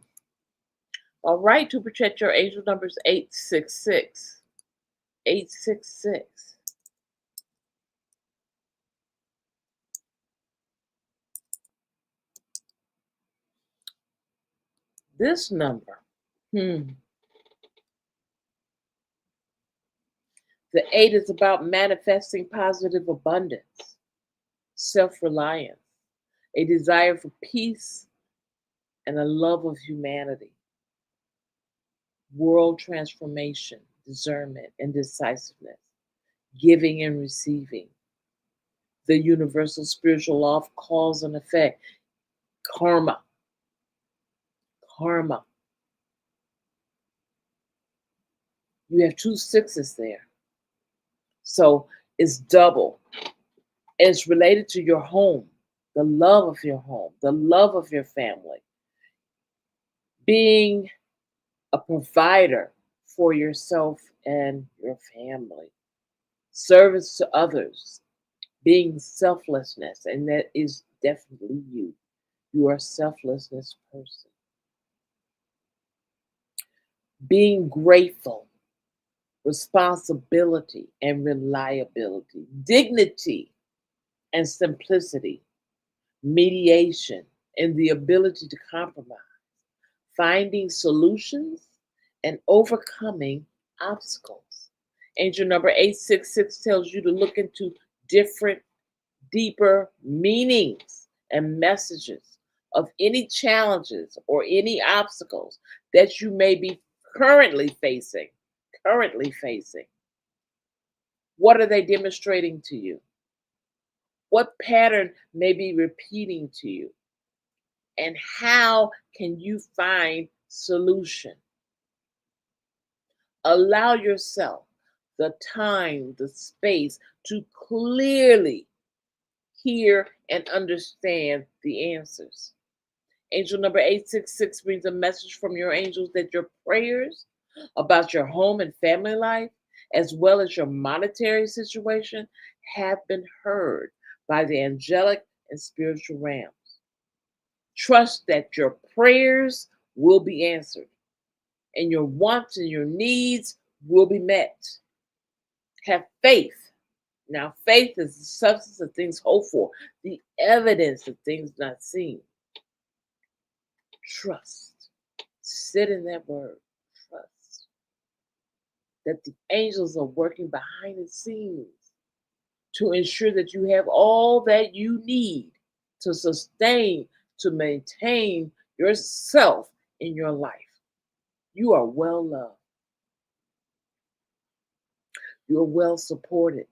All right, Tuber chat, your angel number is 866. 866. This number. The 8 is about manifesting positive abundance, self reliance, a desire for peace, and a love of humanity, world transformation, discernment, and decisiveness, giving and receiving, the universal spiritual law of cause and effect, karma, karma. You have two sixes there. So it's double. It's related to your home, the love of your home, the love of your family, being a provider for yourself and your family, service to others, being selflessness, and that is definitely you. You are a selflessness person. Being grateful, responsibility and reliability, dignity and simplicity, mediation and the ability to compromise, finding solutions and overcoming obstacles. Angel number 866 tells you to look into different, deeper meanings and messages of any challenges or any obstacles that you may be currently facing. currently facing? What are they demonstrating to you? What pattern may be repeating to you? And how can you find solution? Allow yourself the time, the space to clearly hear and understand the answers. Angel number 866 brings a message from your angels that your prayers about your home and family life, as well as your monetary situation, have been heard by the angelic and spiritual realms. Trust that your prayers will be answered and your wants and your needs will be met. Have faith. Now, faith is the substance of things hoped for, the evidence of things not seen. Trust. Sit in that word. Trust that the angels are working behind the scenes to ensure that you have all that you need to sustain, to maintain yourself in your life. You are well loved. You're well supported.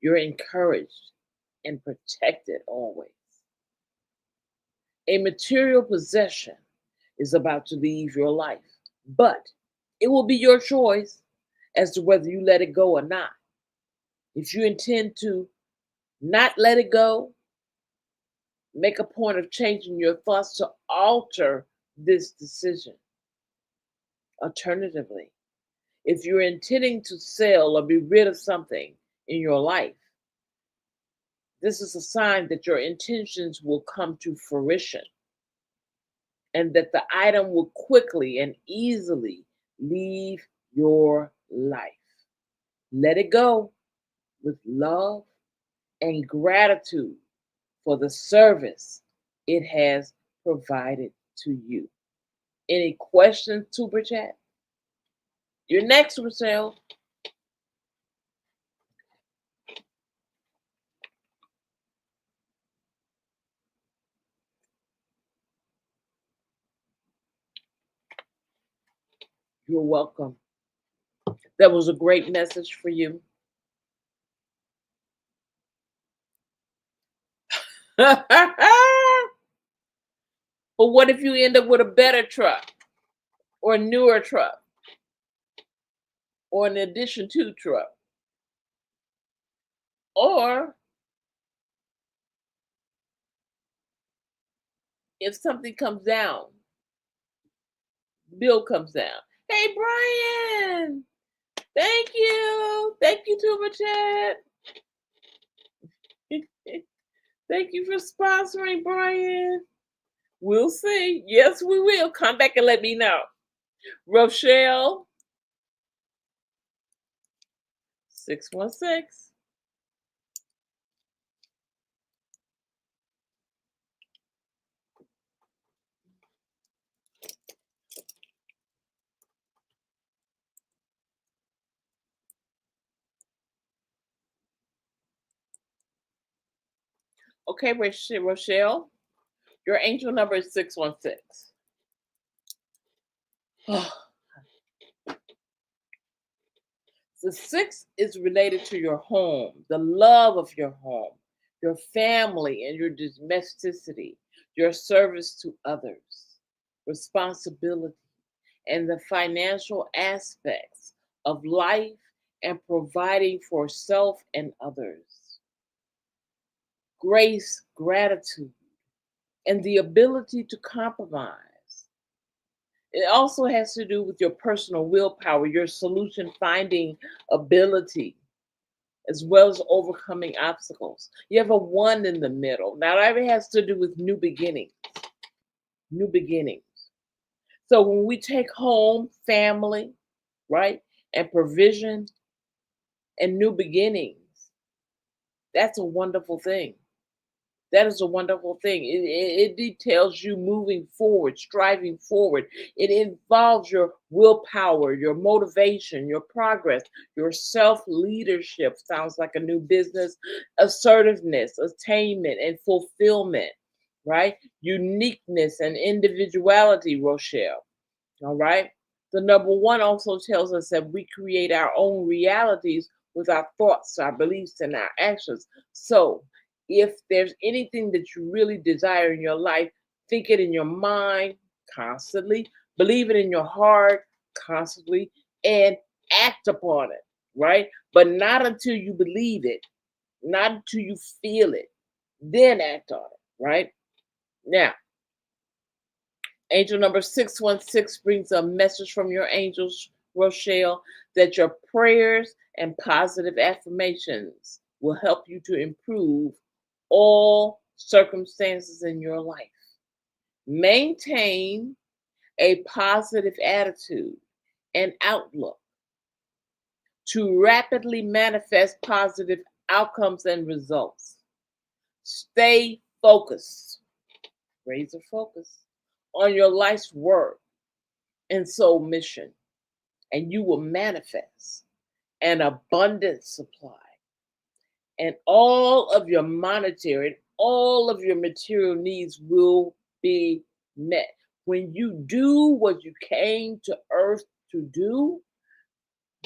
You're encouraged and protected always. A material possession is about to leave your life, but it will be your choice as to whether you let it go or not. If you intend to not let it go, make a point of changing your thoughts to alter this decision. Alternatively, if you're intending to sell or be rid of something in your life, this is a sign that your intentions will come to fruition and that the item will quickly and easily leave your life. Let it go with love and gratitude for the service it has provided to you. Any questions, Super Chat? You're next, Rochelle. You're welcome. That was a great message for you. But what if you end up with a better truck or a newer truck or an addition to truck? Or if something comes down, bill comes down. Hey, Brian, thank you. Thank you, Tuba Chat. Thank you for sponsoring, Brian. We'll see. Yes, we will. Come back and let me know. Rochelle, 616. Okay, Rochelle, your angel number is 616. The six is related to your home, the love of your home, your family, and your domesticity, your service to others, responsibility, and the financial aspects of life and providing for self and others. Grace, gratitude, and the ability to compromise. It also has to do with your personal willpower, your solution finding ability, as well as overcoming obstacles. You have a one in the middle. Now, that has to do with new beginnings. New beginnings. So when we take home, family, right, and provision and new beginnings, that's a wonderful thing. That is a wonderful thing. It details you moving forward, striving forward. It involves your willpower, your motivation, your progress, your self leadership. Sounds like a new business. Assertiveness, attainment, and fulfillment, right? Uniqueness and individuality, Rochelle. All right. The number one also tells us that we create our own realities with our thoughts, our beliefs, and our actions. So, if there's anything that you really desire in your life, think it in your mind constantly, believe it in your heart constantly, and act upon it, right? But not until you believe it, not until you feel it, then act on it, right? Now, angel number 616 brings a message from your angels, Rochelle, that your prayers and positive affirmations will help you to improve all circumstances in your life. Maintain a positive attitude and outlook to rapidly manifest positive outcomes and results. Stay focused, razor focus, on your life's work and soul mission, and you will manifest an abundant supply, and all of your monetary and all of your material needs will be met. When you do what you came to earth to do,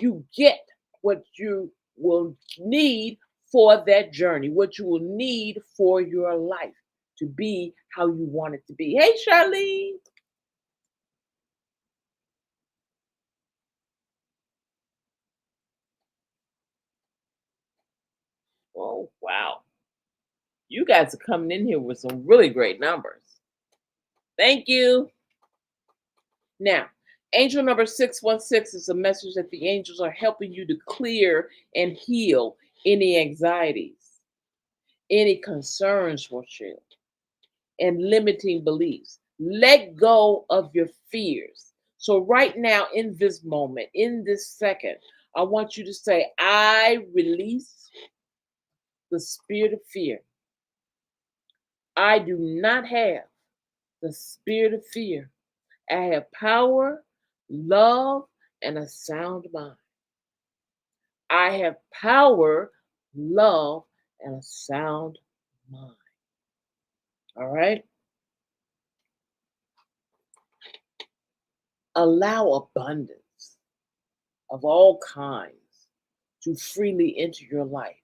you get what you will need for that journey, what you will need for your life to be how you want it to be. Hey, Charlene. Oh, wow. You guys are coming in here with some really great numbers. Thank you. Now, angel number 616 is a message that the angels are helping you to clear and heal any anxieties, any concerns, Rochelle, and limiting beliefs. Let go of your fears. So, right now, in this moment, in this second, I want you to say, I release the spirit of fear. I do not have the spirit of fear. I have power, love, and a sound mind. I have power, love, and a sound mind. All right? Allow abundance of all kinds to freely enter your life.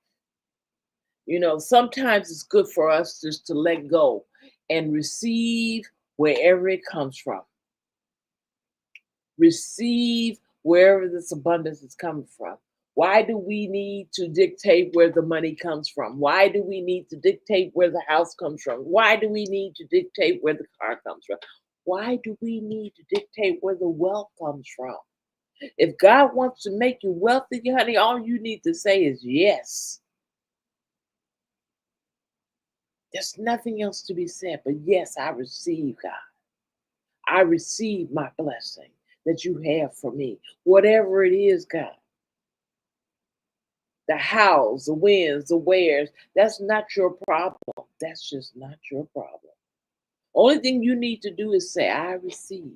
You know, sometimes it's good for us just to let go and receive wherever it comes from. Receive wherever this abundance is coming from. Why do we need to dictate where the money comes from? Why do we need to dictate where the house comes from? Why do we need to dictate where the car comes from? Why do we need to dictate where the wealth comes from? If God wants to make you wealthy, honey, all you need to say is yes. There's nothing else to be said but yes, I receive, God. I receive my blessing that you have for me. Whatever it is, God. The hows, the wins, the wheres, that's not your problem. That's just not your problem. Only thing you need to do is say, I receive,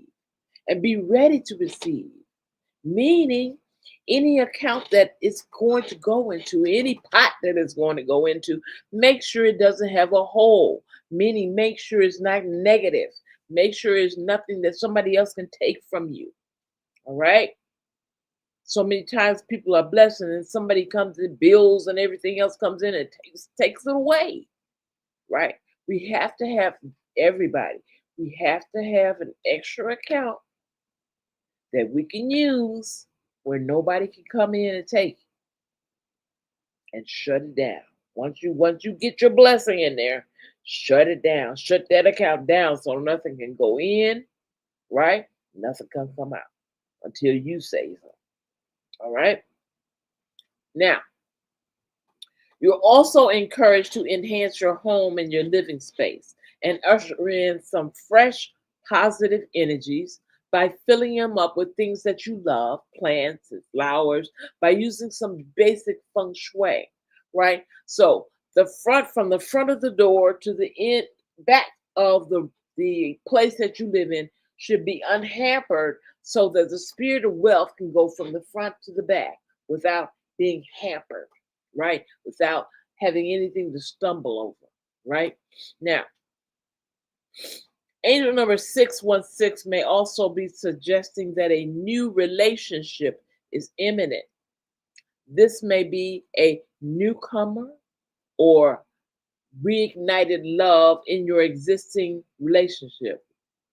and be ready to receive. Meaning, any account that it's going to go into, any pot that it's going to go into, make sure it doesn't have a hole. Meaning, make sure it's not negative. Make sure it's nothing that somebody else can take from you. All right? So many times people are blessed and then somebody comes in, bills and everything else comes in and takes it away. Right? We have to have everybody. We have to have an extra account that we can use where nobody can come in and take it and shut it down. Once you get your blessing in there, shut it down. Shut that account down so nothing can go in, right? Nothing can come out until you say so. All right? Now, you're also encouraged to enhance your home and your living space and usher in some fresh, positive energies by filling them up with things that you love, plants and flowers, by using some basic feng shui, right? So from the front of the door to the end back of the place that you live in should be unhampered so that the spirit of wealth can go from the front to the back without being hampered, right? Without having anything to stumble over, right? Now, Angel number 616 may also be suggesting that a new relationship is imminent. This may be a newcomer or reignited love in your existing relationship.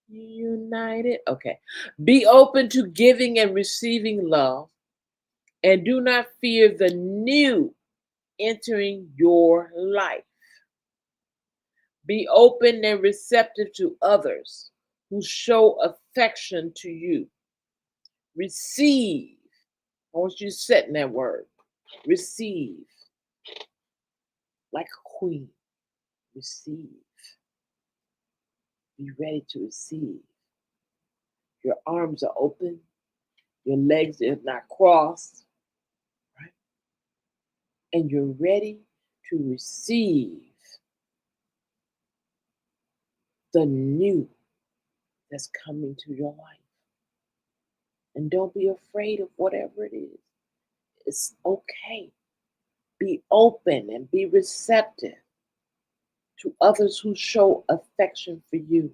United? Okay. Be open to giving and receiving love, and do not fear the new entering your life. Be open and receptive to others who show affection to you. Receive. I want you to set in that word. Receive. Like a queen. Receive. Be ready to receive. Your arms are open. Your legs are not crossed. Right? And you're ready to receive the new that's coming to your life. And don't be afraid of whatever it is. It's okay. Be open and be receptive to others who show affection for you.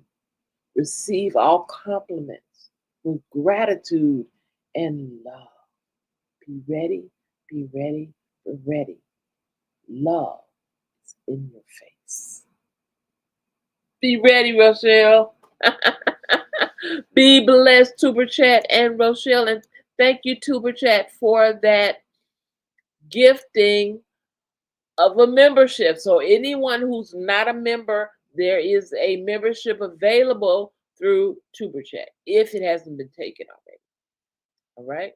Receive all compliments with gratitude and love. Be ready, be ready, be ready. Love is in your face. Be ready, Rochelle. Be blessed, Tuber Chat and Rochelle. And thank you, Tuber Chat, for that gifting of a membership. So anyone who's not a member, there is a membership available through Tuber Chat if it hasn't been taken already. All right.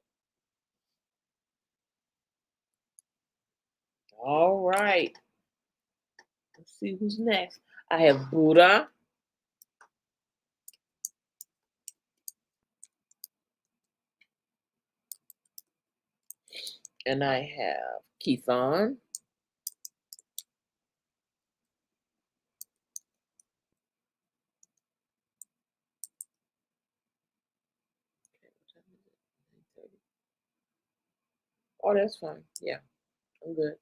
All right. Let's see who's next. I have Buddha. And I have Keithon. Oh, that's fine. Yeah, I'm good.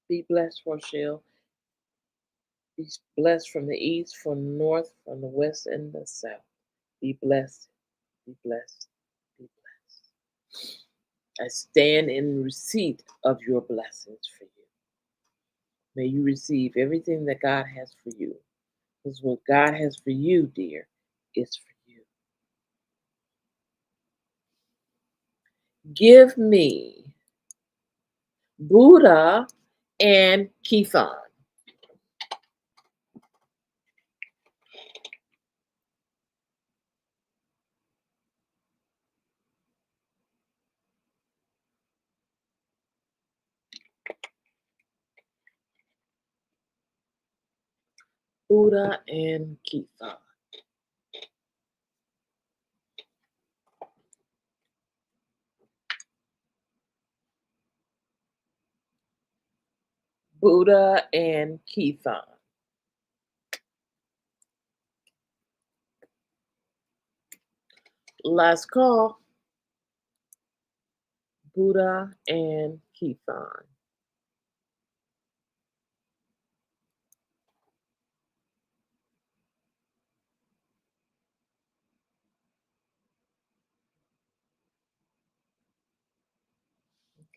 Be blessed, Rochelle. Be blessed from the east, from the north, from the west, and the south. Be blessed. Be blessed. Be blessed. I stand in receipt of your blessings for you. May you receive everything that God has for you. Because what God has for you, dear, is for you. Give me Buddha and Keithon. Buddha and Keithon. Buddha and Keithon. Last call. Buddha and Keithon.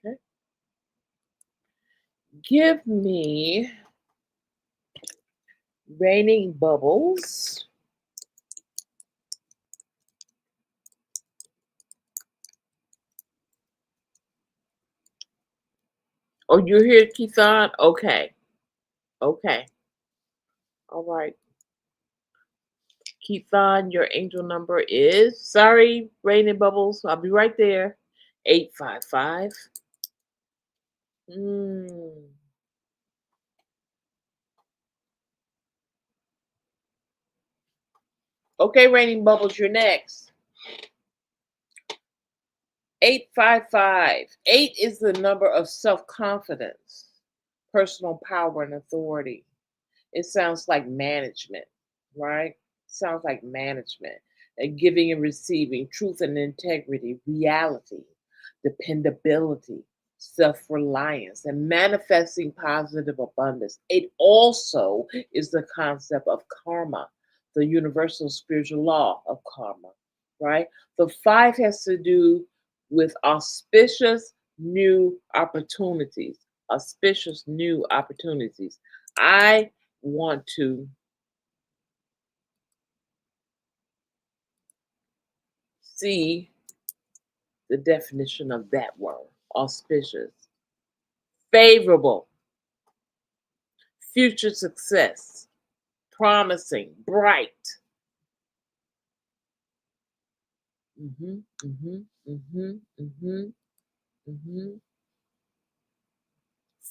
Okay. Give me Raining Bubbles. Oh, you're here, Keithon? Okay. Okay. All right. Keithon, your angel number is, sorry, Raining Bubbles. I'll be right there. 855. Okay, Raining Bubbles, you're next. 855. 8 is the number of self-confidence, personal power, and authority. It sounds like management, right? Sounds like management, and giving and receiving, truth and integrity, reality, dependability. self-reliance, and manifesting positive abundance. It also is the concept of karma, the universal spiritual law of karma, right? The five has to do with auspicious new opportunities. Auspicious new opportunities. I want to see the definition of that word. Auspicious. Favorable, future success, promising, bright. Mhm, mhm, mhm, mhm, mhm.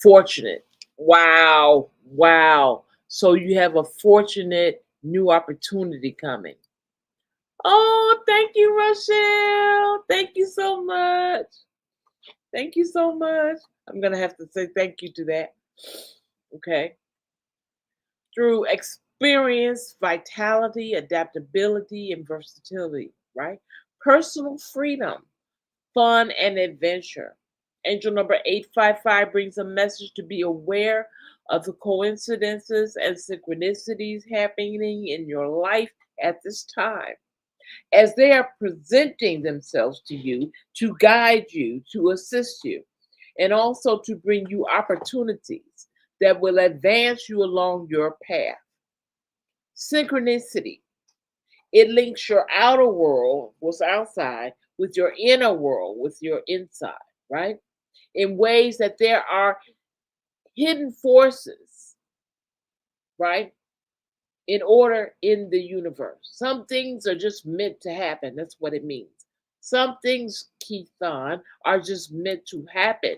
Fortunate. Wow, wow. So you have a fortunate new opportunity coming. Oh, thank you, Rochelle. Thank you so much. Thank you so much. I'm gonna have to say thank you to that. Okay. Through experience, vitality, adaptability, and versatility, right? Personal freedom, fun, and adventure. Angel number 855 brings a message to be aware of the coincidences and synchronicities happening in your life at this time, as they are presenting themselves to you to guide you, to assist you, and also to bring you opportunities that will advance you along your path. Synchronicity. It links your outer world, what's outside, with your inner world, with your inside, right? In ways that there are hidden forces, right? In order in the universe. Some things are just meant to happen. That's what it means. Some things, Keithon, are just meant to happen.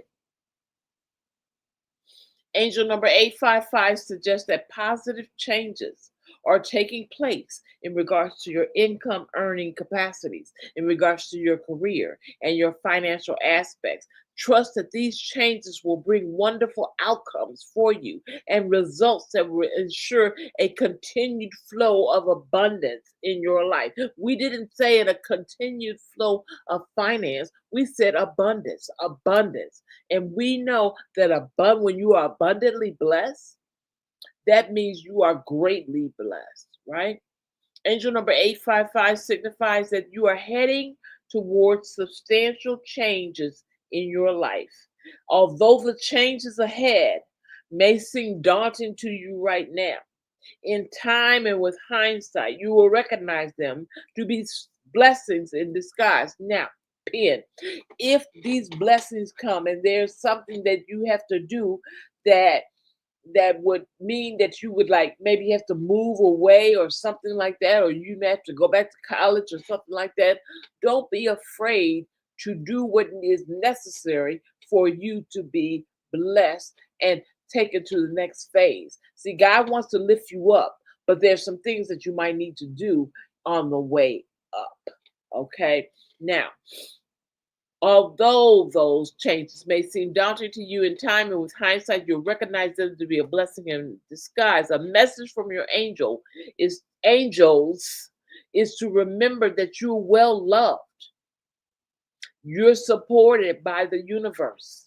Angel number 855 suggests that positive changes are taking place in regards to your income earning capacities, in regards to your career and your financial aspects. Trust that these changes will bring wonderful outcomes for you and results that will ensure a continued flow of abundance in your life. We didn't say in a continued flow of finance, we said abundance, abundance. And we know that when you are abundantly blessed, that means you are greatly blessed, right? Angel number 855 signifies that you are heading towards substantial changes in your life. Although the changes ahead may seem daunting to you right now, in time and with hindsight, you will recognize them to be blessings in disguise. Now, pen, if these blessings come and there's something that you have to do that would mean that you would like maybe have to move away or something like that, or you may have to go back to college or something like that, don't be afraid to do what is necessary for you to be blessed and taken to the next phase. See, God wants to lift you up, but there's some things that you might need to do on the way up. Okay. Now, although those changes may seem daunting to you in time, and with hindsight, you'll recognize them to be a blessing in disguise. A message from your angels is to remember that you're well loved. You're supported by the universe,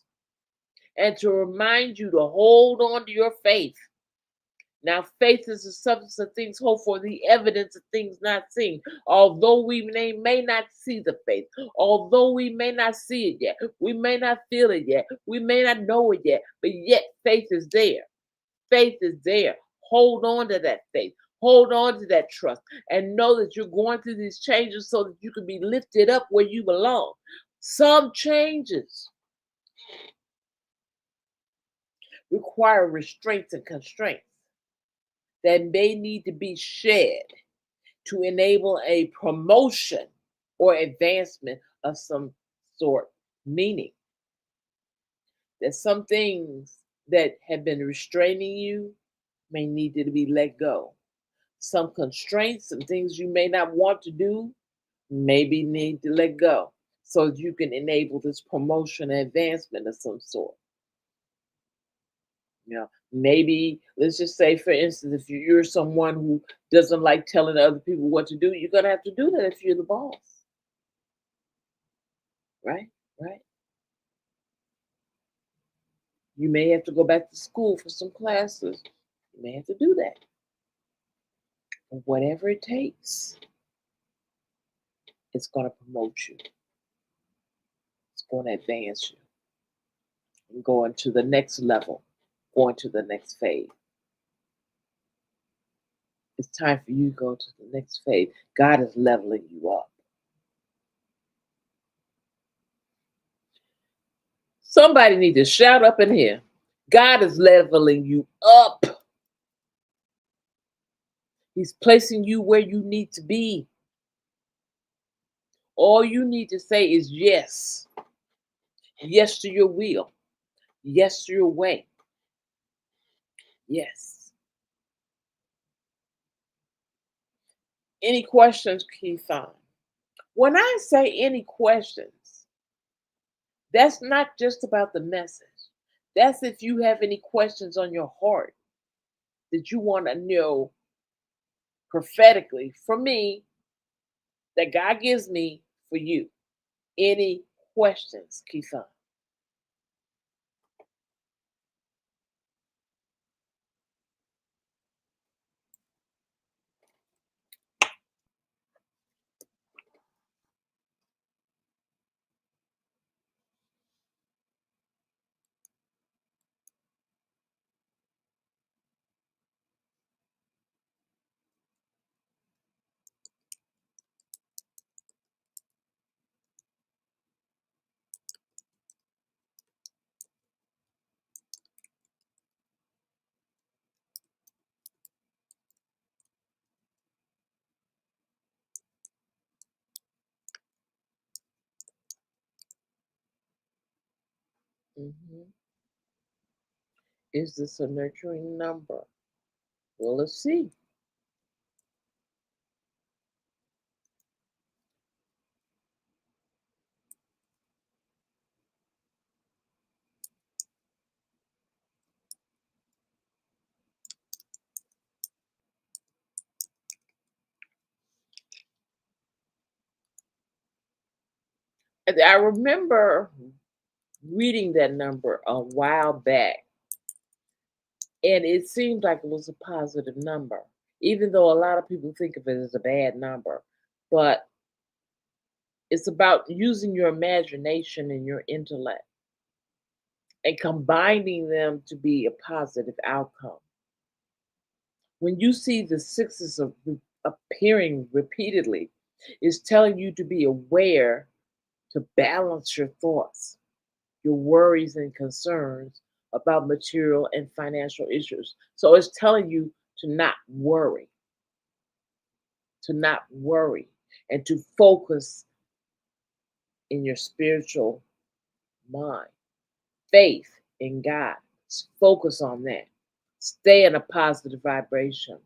and to remind you to hold on to your faith. Now, faith is the substance of things hoped for, the evidence of things not seen. Although we may not see the faith, although we may not see it yet, we may not feel it yet, we may not know it yet, but yet faith is there. Faith is there. Hold on to that faith. Hold on to that trust and know that you're going through these changes so that you can be lifted up where you belong. Some changes require restraints and constraints that may need to be shed to enable a promotion or advancement of some sort, meaning that some things that have been restraining you may need to be let go. Some constraints, some things you may not want to do, maybe need to let go so that you can enable this promotion and advancement of some sort. Maybe let's just say, for instance, if you're someone who doesn't like telling other people what to do, you're gonna have to do that if you're the boss, right? Right? You may have to go back to school for some classes. You may have to do that. But whatever it takes, it's going to promote you. It's going to advance you and going to the next level, going to the next phase. It's time for you to go to the next phase. God is leveling you up. Somebody needs to shout up in here. God is leveling you up. He's placing you where you need to be. All you need to say is yes. Yes to your will. Yes to your way. Yes. Any questions, Keithon? When I say any questions, that's not just about the message. That's if you have any questions on your heart that you want to know prophetically from me, that God gives me for you. Any questions, Keithon? Hmm. Is this a nurturing number? Well, let's see. And I remember reading that number a while back, and it seemed like it was a positive number, even though a lot of people think of it as a bad number. But it's about using your imagination and your intellect and combining them to be a positive outcome. When you see the sixes of appearing repeatedly, it's telling you to be aware, to balance your thoughts, your worries and concerns about material and financial issues. So it's telling you to not worry, to not worry, and to focus in your spiritual mind, faith in God. Focus on that. Stay in a positive vibration.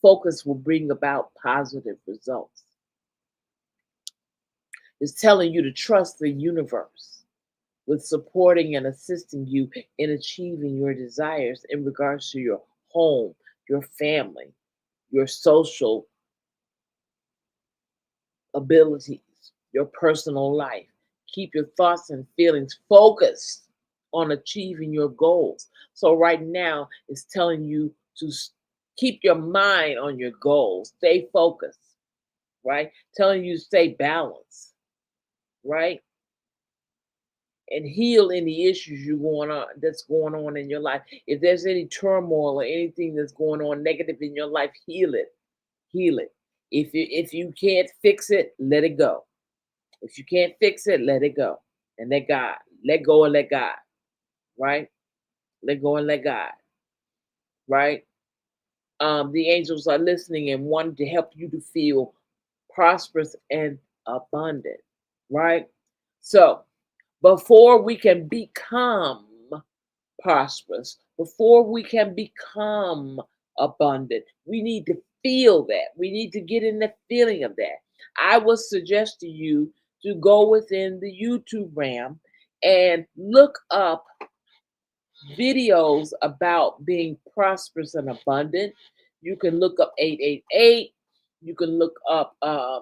Focus will bring about positive results. It's telling you to trust the universe with supporting and assisting you in achieving your desires in regards to your home, your family, your social abilities, your personal life. Keep your thoughts and feelings focused on achieving your goals. So, right now, it's telling you to keep your mind on your goals, stay focused, right? Telling you to stay balanced, right? And heal any issues you going on that's going on in your life. If there's any turmoil or anything that's going on negative in your life, heal it. Heal it. If you can't fix it, let it go. If you can't fix it, let it go. And let God. Let go and let God. Right? Let go and let God. Right? The angels are listening and wanting to help you to feel prosperous and abundant. Right? So before we can become prosperous, before we can become abundant, we need to feel that. We need to get in the feeling of that. I would suggest to you to go within the YouTube RAM and look up videos about being prosperous and abundant. You can look up 888. You can look up 4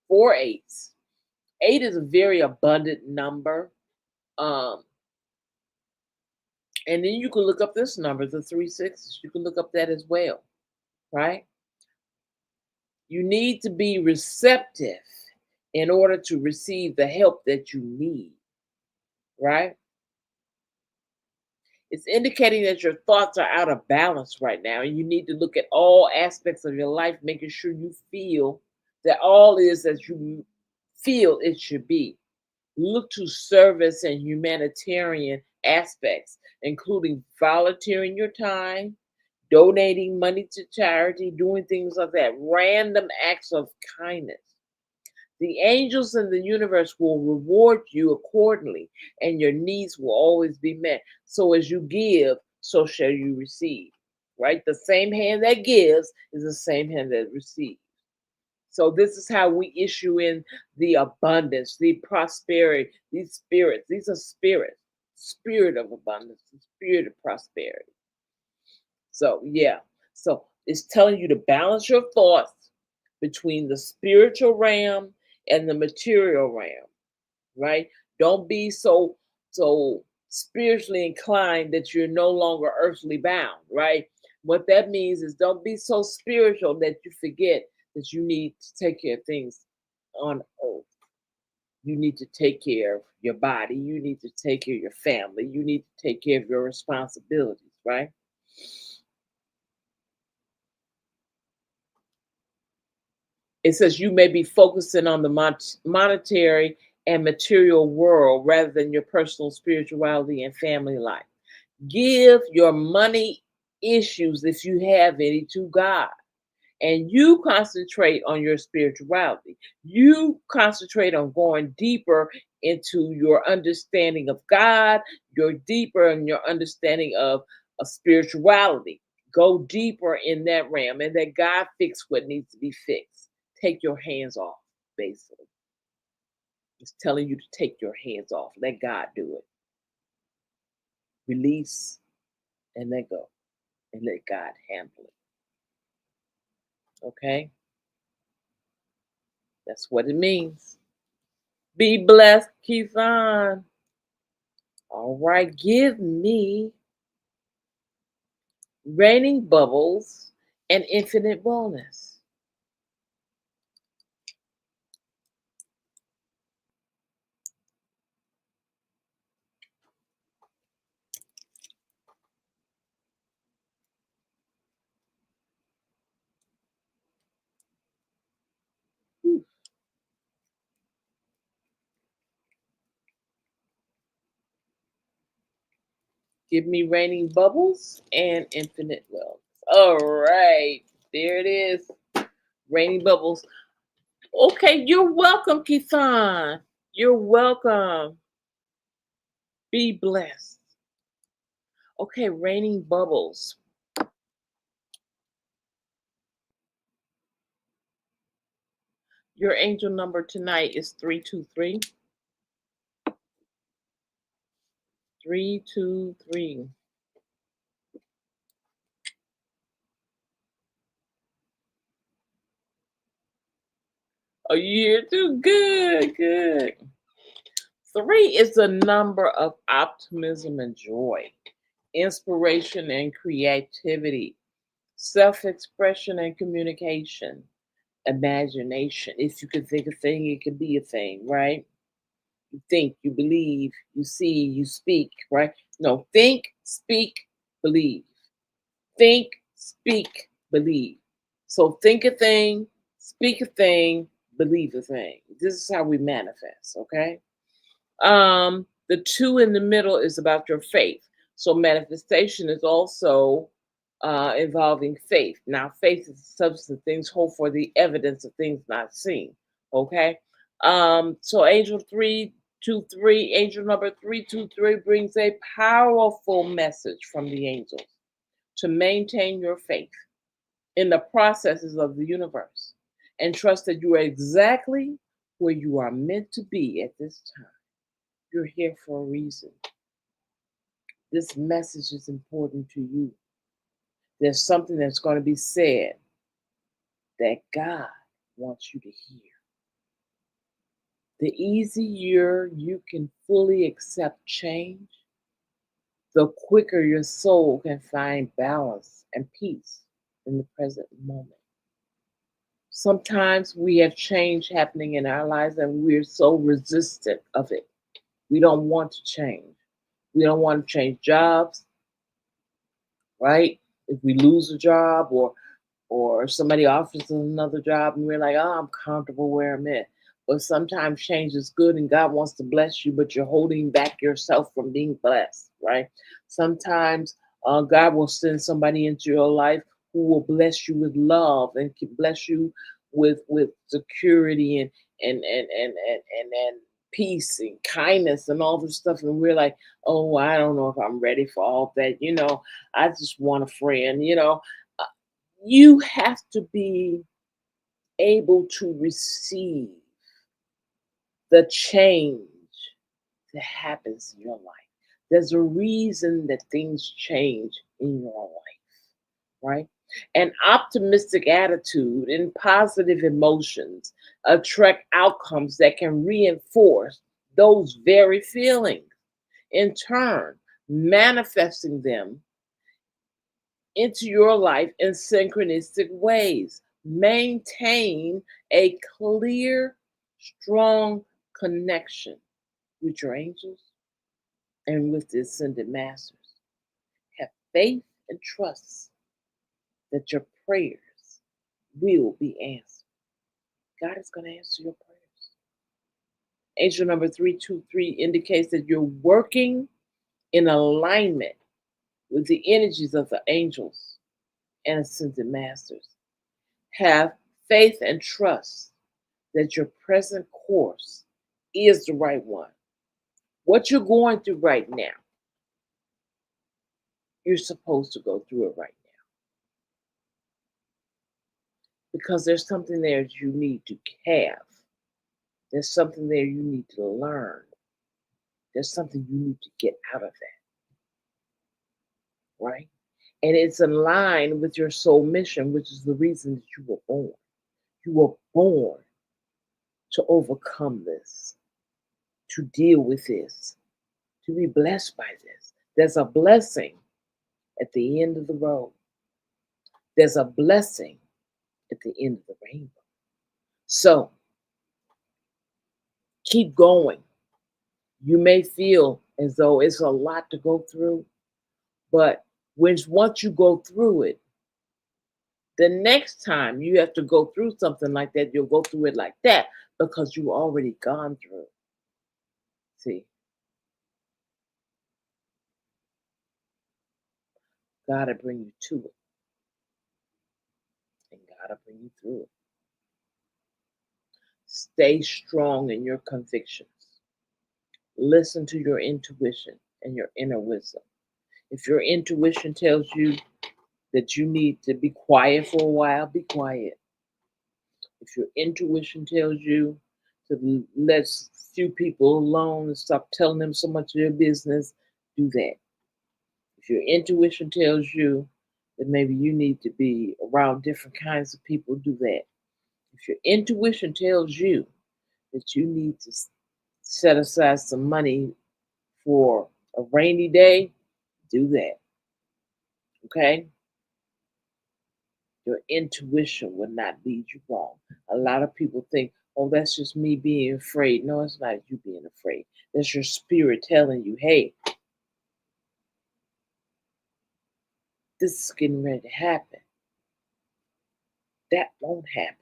8s. 8 is a very abundant number. Um, And then you can look up this number, the three sixes. You can look up that as well, right? You need to be receptive in order to receive the help that you need, right? It's indicating that your thoughts are out of balance right now. And you need to look at all aspects of your life, making sure you feel that all is as you feel it should be. Look to service and humanitarian aspects, including volunteering your time, donating money to charity, doing things like that, random acts of kindness. The angels in the universe will reward you accordingly, and your needs will always be met. So as you give, so shall you receive. Right? The same hand that gives is the same hand that receives. So this is how we issue in the abundance, the prosperity, these spirits. These are spirits, spirit of abundance, the spirit of prosperity. So yeah. So it's telling you to balance your thoughts between the spiritual realm and the material realm, right? Don't be so spiritually inclined that you're no longer earthly bound, right? What that means is don't be so spiritual that you forget that you need to take care of things on earth. You need to take care of your body. You need to take care of your family. You need to take care of your responsibilities, right? It says you may be focusing on the monetary and material world rather than your personal spirituality and family life. Give your money issues, if you have any, to God. And you concentrate on your spirituality. You concentrate on going deeper into your understanding of God, you're deeper in your understanding of spirituality. Go deeper in that realm and let God fix what needs to be fixed. Take your hands off, basically. It's telling you to take your hands off. Let God do it. Release and let go and let God handle it. Okay? That's what it means. Be blessed, Keithon. All right, give me raining bubbles and infinite wellness. Whew. Give me raining bubbles and infinite wellness. All right, there it is. Raining bubbles. Okay, you're welcome, Keithon. You're welcome. Be blessed. Okay, raining bubbles. Your angel number tonight is 323. 323. Oh, you here too? Good, good. 3 is the number of optimism and joy, inspiration and creativity, self expression and communication, imagination. If you can think a thing, it can be a thing, right? You think, you believe, you see, you speak, right? No, think, speak, believe. Think, speak, believe. So think a thing, speak a thing, believe a thing. This is how we manifest, okay? The 2 in the middle is about your faith. So manifestation is also involving faith. Now, faith is the substance of things hoped for, the evidence of things not seen. Okay. So angel 323, angel number 323 brings a powerful message from the angels to maintain your faith in the processes of the universe and trust that you are exactly where you are meant to be at this time. You're here for a reason. This message is important to you. There's something that's going to be said that God wants you to hear. The easier you can fully accept change, the quicker your soul can find balance and peace in the present moment. Sometimes we have change happening in our lives and we're so resistant of it. We don't want to change. We don't want to change jobs, right? If we lose a job or somebody offers us another job and we're like, oh, I'm comfortable where I'm at. But sometimes change is good and God wants to bless you, but you're holding back yourself from being blessed, right? Sometimes God will send somebody into your life who will bless you with love and can bless you with security and peace and kindness and all this stuff. And we're like, oh, I don't know if I'm ready for all that. I just want a friend. You have to be able to receive the change that happens in your life. There's a reason that things change in your life, right? An optimistic attitude and positive emotions attract outcomes that can reinforce those very feelings, in turn, manifesting them into your life in synchronistic ways. Maintain a clear, strong connection with your angels and with the ascended masters. Have faith and trust that your prayers will be answered. God is going to answer your prayers. Angel number 323 indicates that you're working in alignment with the energies of the angels and ascended masters. Have faith and trust that your present course is the right one. What you're going through right now, you're supposed to go through it right now because there's something there that you need to have. There's something there you need to learn. There's something you need to get out of that, right? And it's in line with your soul mission, which is the reason that you were born. You were born to overcome this, to deal with this, to be blessed by this. There's a blessing at the end of the road. There's a blessing at the end of the rainbow. So keep going. You may feel as though it's a lot to go through, but once you go through it, the next time you have to go through something like that, you'll go through it like that because you've already gone through it. See, God will bring you to it, and God will bring you through it. Stay strong in your convictions. Listen to your intuition and your inner wisdom. If your intuition tells you that you need to be quiet for a while, be quiet. If your intuition tells you to let few people alone and stop telling them so much of your business, do that. If your intuition tells you that maybe you need to be around different kinds of people, do that. If your intuition tells you that you need to set aside some money for a rainy day, do that. Okay? Your intuition will not lead you wrong. A lot of people think, oh, that's just me being afraid. No, it's not you being afraid. That's your spirit telling you, hey, this is getting ready to happen. That won't happen.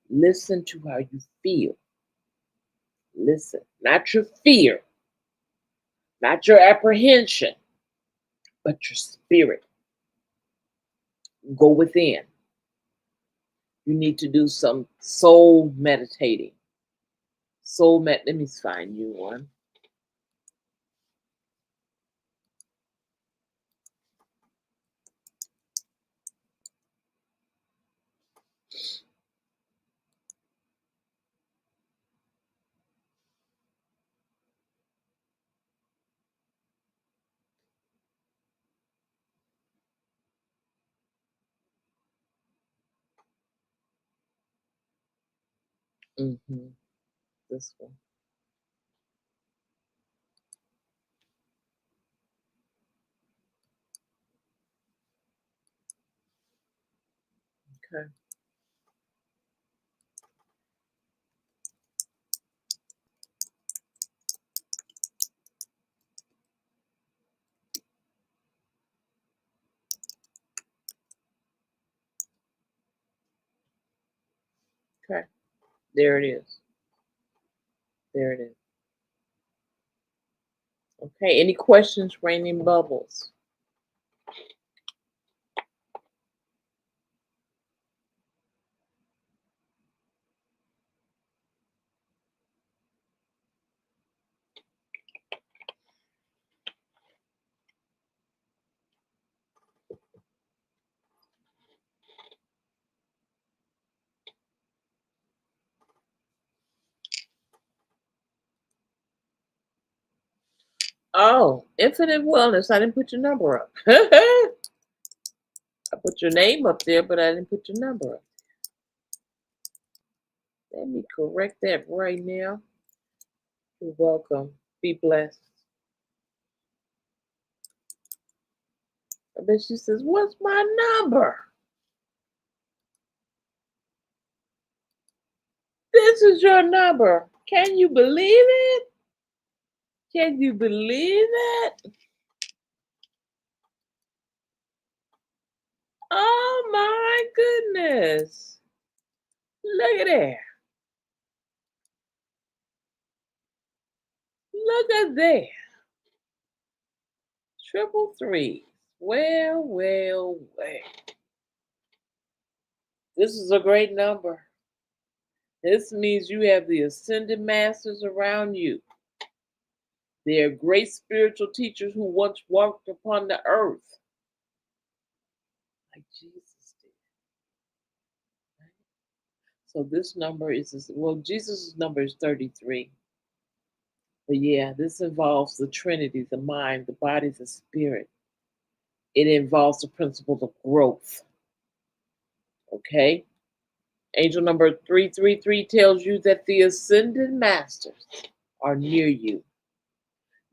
Listen to how you feel. Listen, not your fear, not your apprehension, but your spirit. Go within. You need to do some soul meditating. Let me find you one. Mm-hmm. This one. Okay. Okay. There it is. There it is. Okay. Any questions, raining bubbles? Oh, Infinite Wellness. I didn't put your number up. I put your name up there, but I didn't put your number up. Let me correct that right now. You're welcome. Be blessed. I bet she says, "What's my number?" This is your number. Can you believe it? Can you believe it? Oh my goodness. Look at that. Look at that. Triple threes. Well, well, well. This is a great number. This means you have the ascended masters around you. They are great spiritual teachers who once walked upon the earth like Jesus did. Right? So this number is, well, Jesus' number is 33. But yeah, this involves the Trinity, the mind, the body, the spirit. It involves the principles of growth. Okay? Angel number 333 tells you that the ascended masters are near you.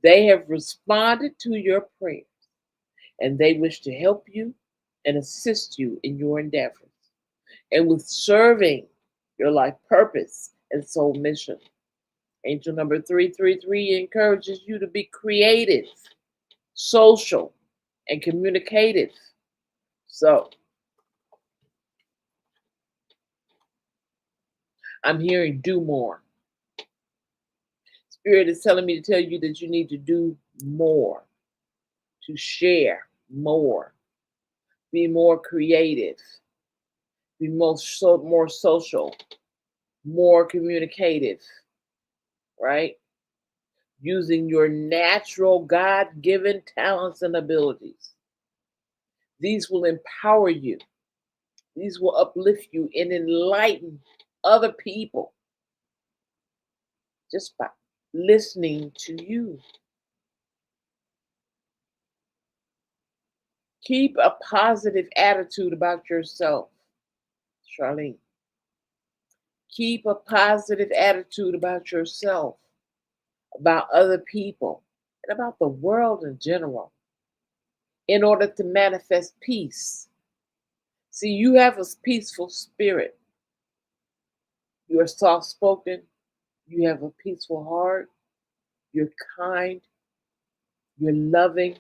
They have responded to your prayers and they wish to help you and assist you in your endeavors and with serving your life purpose and soul mission. Angel number 333 encourages you to be creative, social, and communicative. So I'm hearing do more. Spirit is telling me to tell you that you need to do more, to share more, be more creative, be more social, more communicative, right? Using your natural God given talents and abilities. These will empower you, these will uplift you and enlighten other people just by listening to you. Keep a positive attitude about yourself, Charlene. Keep a positive attitude about yourself, about other people, and about the world in general in order to manifest peace. See, you have a peaceful spirit. You are soft spoken. You have a peaceful heart. You're kind. You're loving.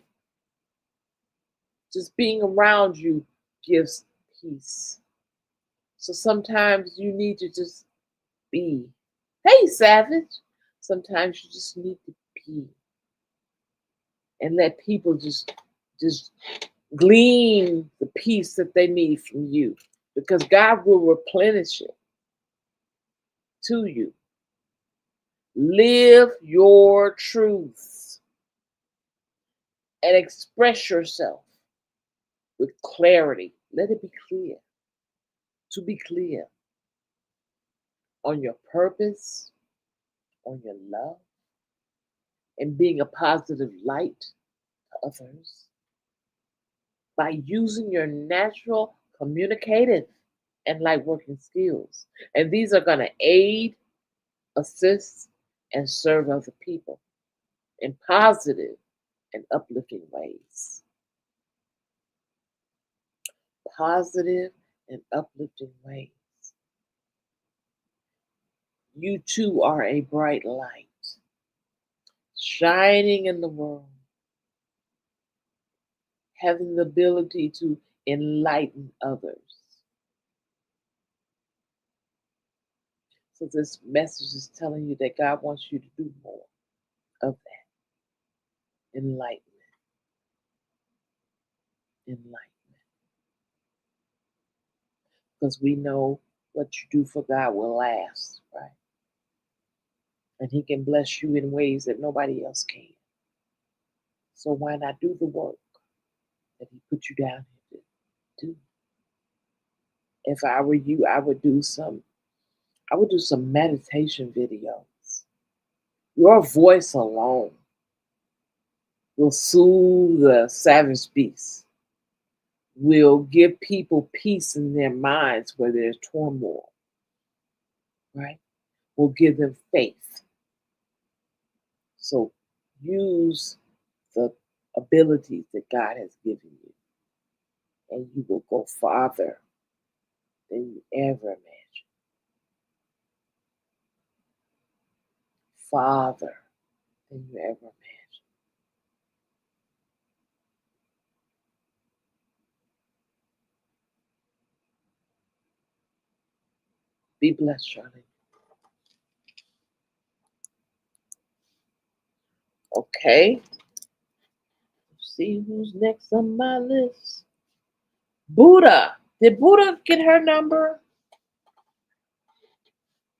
Just being around you gives peace. So sometimes you need to just be. Hey, Savage. Sometimes you just need to be and let people just glean the peace that they need from you because God will replenish it to you. Live your truths and express yourself with clarity. Let it be clear. To be clear on your purpose, on your love, and being a positive light to others by using your natural communicative and light working skills. And these are going to aid, assist, and serve other people in positive and uplifting ways. Positive in uplifting ways. You too are a bright light, shining in the world, having the ability to enlighten others. So, this message is telling you that God wants you to do more of that enlightenment, enlightenment. Because we know what you do for God will last, right? And He can bless you in ways that nobody else can. So, why not do the work that He put you down here to do? If I were you, I would do some meditation videos. Your voice alone will soothe the savage beast, will give people peace in their minds where there's turmoil, right? Will give them faith. So use the abilities that God has given you, and you will go farther than you ever imagined. Farther than you ever imagined. Be blessed, Charlie. Okay. Let's see who's next on my list. Buddha. Did Buddha get her number?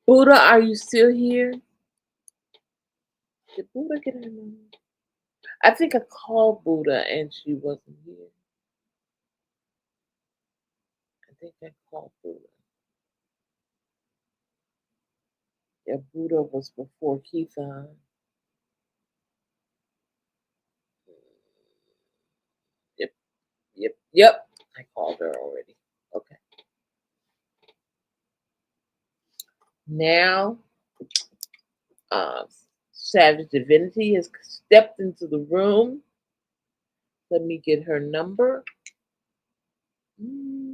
Buddha, are you still here? Did Buddha get her number? I think I called Buddha and she wasn't here. I think I called Buddha. Yeah, Buddha was before Keithon. Yep, yep. I called her already. Okay. Now, uh, Savage Divinity has stepped into the room. Let me get her number. Mhm.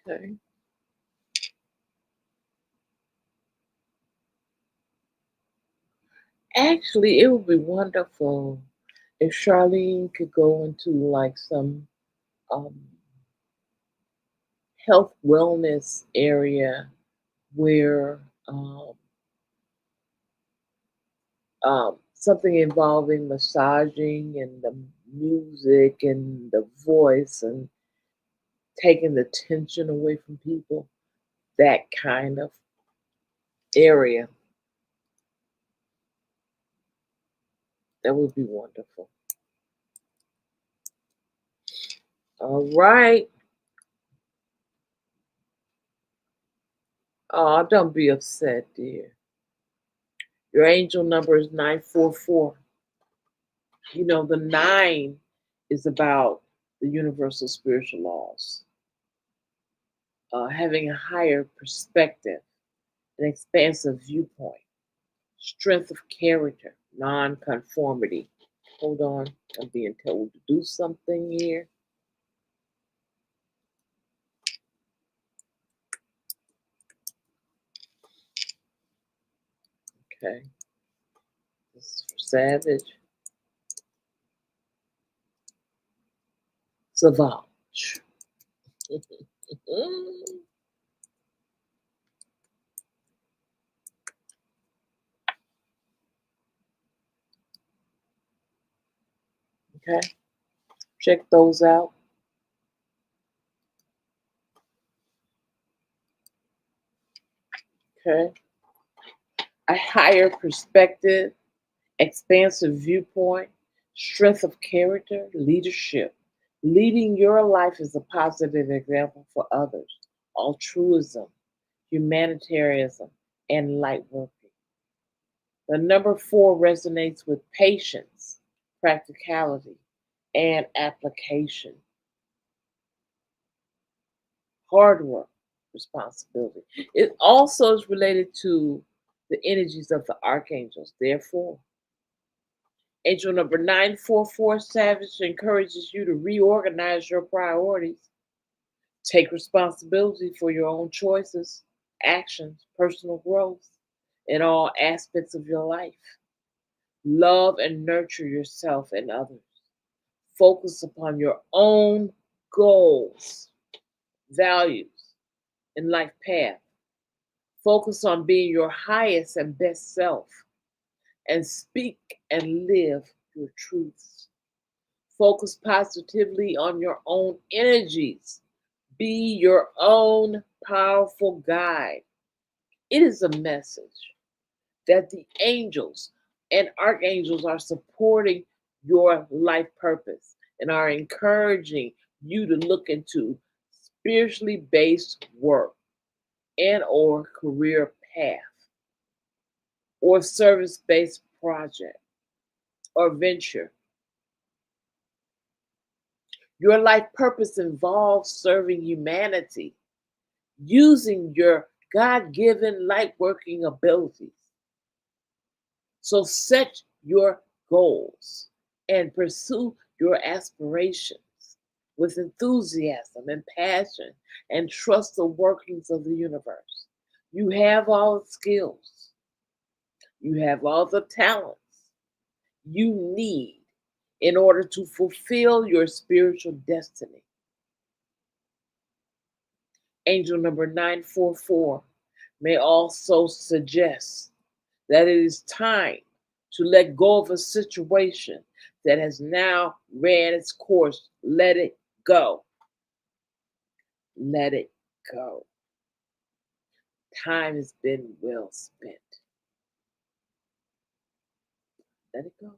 Okay. Actually, it would be wonderful if Charlene could go into like some um, health wellness area where something involving massaging and the music and the voice and taking the tension away from people, that kind of area. That would be wonderful. All right. Oh, don't be upset, dear. Your angel number is 944. You know, the nine is about the universal spiritual laws, having a higher perspective, an expansive viewpoint, strength of character, non-conformity. Hold on, I'm being told to do something here. Okay, this is for Savage. Savage. Okay, check those out. Okay, a higher perspective, expansive viewpoint, strength of character, leadership. Leading your life is a positive example for others. Altruism, humanitarianism, and light working. The number 4 resonates with patience, practicality, and application, hard work, responsibility. It also is related to the energies of the archangels. Therefore, angel number 944 Savage encourages you to reorganize your priorities, take responsibility for your own choices, actions, personal growth in all aspects of your life. Love and nurture yourself and others. Focus upon your own goals, values, and life path. Focus on being your highest and best self and speak and live your truths. Focus positively on your own energies. Be your own powerful guide. It is a message that the angels and archangels are supporting your life purpose and are encouraging you to look into spiritually based work and or career path or service-based project or venture. Your life purpose involves serving humanity using your God-given light working abilities. So set your goals and pursue your aspirations with enthusiasm and passion and trust the workings of the universe. You have all the skills, you have all the talents you need in order to fulfill your spiritual destiny. Angel number 944 may also suggest that it is time to let go of a situation that has now ran its course. Let it go. Let it go. Time has been well spent. Let it go.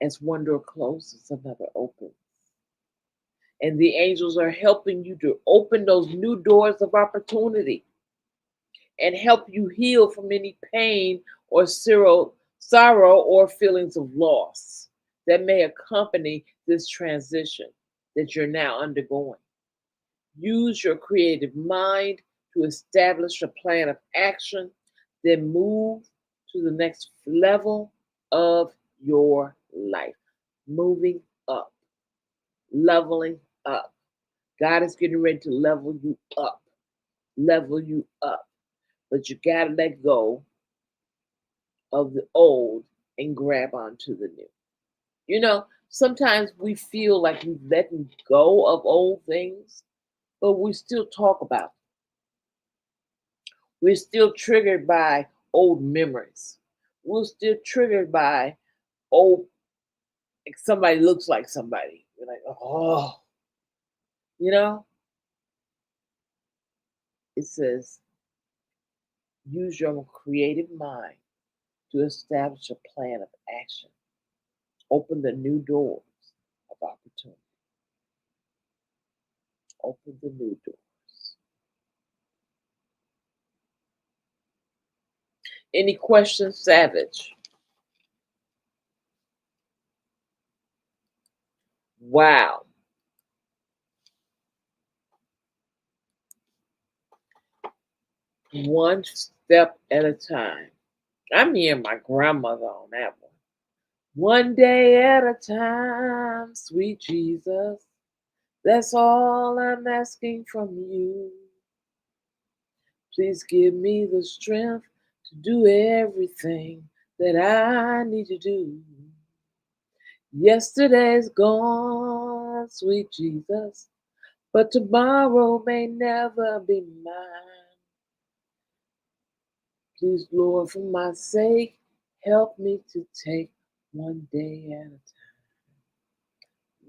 As one door closes, another opens. And the angels are helping you to open those new doors of opportunity and help you heal from any pain or sorrow or feelings of loss that may accompany this transition that you're now undergoing. Use your creative mind to establish a plan of action, then move to the next level of your life. Moving up, leveling up. God is getting ready to level you up. But you got to let go of the old and grab onto the new. You know, sometimes we feel like we've letting go of old things, but we still talk about them. We're still triggered by old memories. We're still triggered by old, like somebody looks like somebody. You're like, oh, you know, it says, use your creative mind to establish a plan of action. Open the new doors of opportunity. Open the new doors. Any questions, Savage? Wow. One step at a time. I'm hearing my grandmother on that one. One day at a time, sweet Jesus. That's all I'm asking from you. Please give me the strength to do everything that I need to do. Yesterday's gone, sweet Jesus, but tomorrow may never be mine. Please, Lord, for my sake, help me to take one day at a time.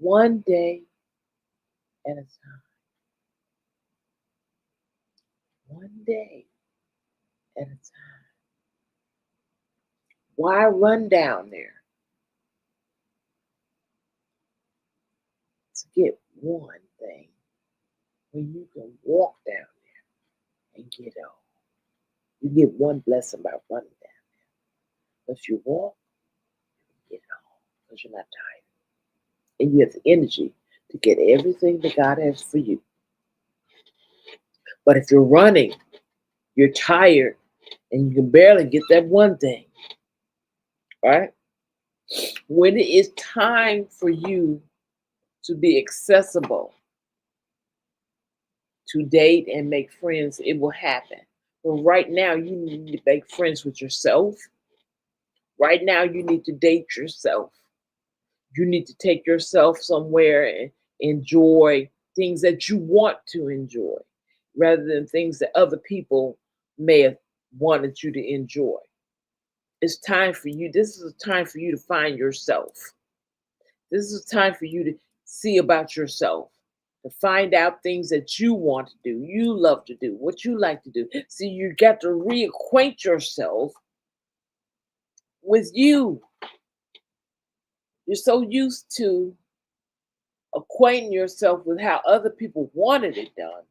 One day at a time. One day at a time. Why run down there to get one thing? when you can walk down there and get on. You get one blessing by running down. But if you walk, you get on because you're not tired. And you have the energy to get everything that God has for you. But if you're running, you're tired and you can barely get that one thing, right? When it is time for you to be accessible, to date and make friends, it will happen. But right now, you need to make friends with yourself. Right now, you need to date yourself. You need to take yourself somewhere and enjoy things that you want to enjoy rather than things that other people may have wanted you to enjoy. It's time for you. This is a time for you to find yourself. This is a time for you to see about yourself, to find out things that you want to do, you love to do, what you like to do. See, you got to reacquaint yourself with you. You're so used to acquainting yourself with how other people wanted it done.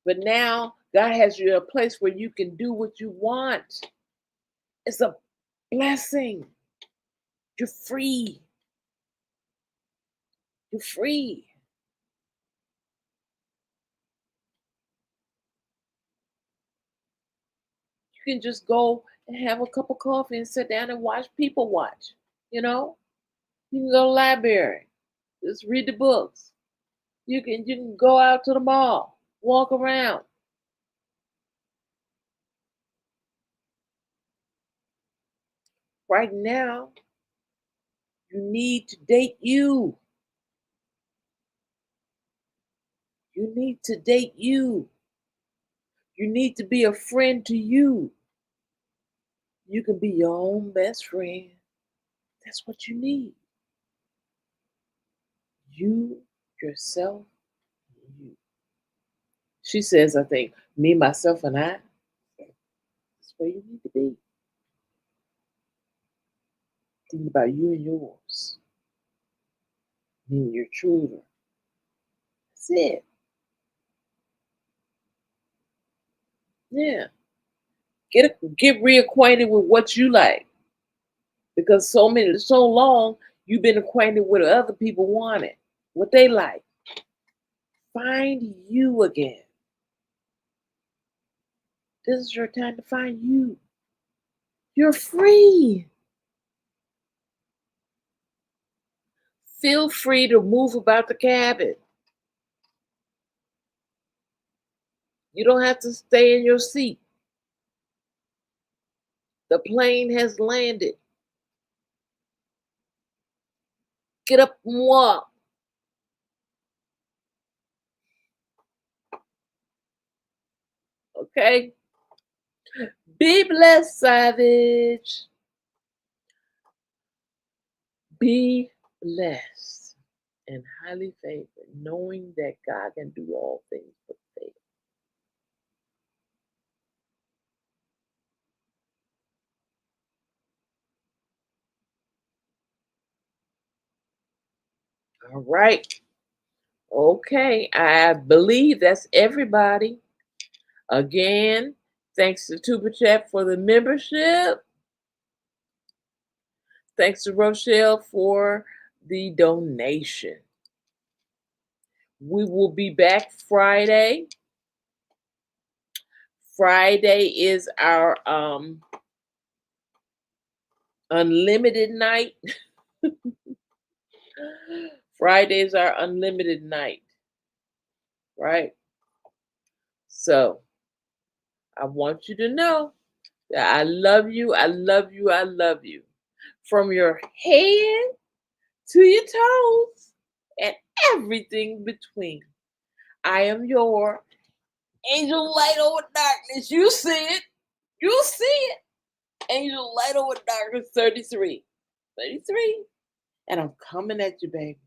But now God has you in a place where you can do what you want. It's a blessing. You're free. You're free. You can just go and have a cup of coffee and sit down and watch people watch. You know, you can go to the library, just read the books. You can go out to the mall, walk around. Right now, you need to date you. You need to date you. You need to be a friend to you. You can be your own best friend. That's what you need. You, yourself, you. She says, I think, me, myself, and I. That's where you need to be. Think about you and yours. Me and your children. That's it. Yeah. Get reacquainted with what you like. Because so long you've been acquainted with what other people wanted, what they like. Find you again. This is your time to find you. You're free. Feel free to move about the cabin. You don't have to stay in your seat. The plane has landed. Get up and walk. Okay? Be blessed, Savage. Be blessed and highly favored, knowing that God can do all things but fail. All right. Okay. I believe that's everybody. Again, thanks to Tuba Chat for the membership. Thanks to Rochelle for the donation. We will be back Friday. Friday is our unlimited night. Friday is our unlimited night, right? So I want you to know that I love you. I love you. I love you. From your head to your toes and everything between. I am your angel light over darkness. You see it. You see it. Angel light over darkness 33. 33. And I'm coming at you, baby.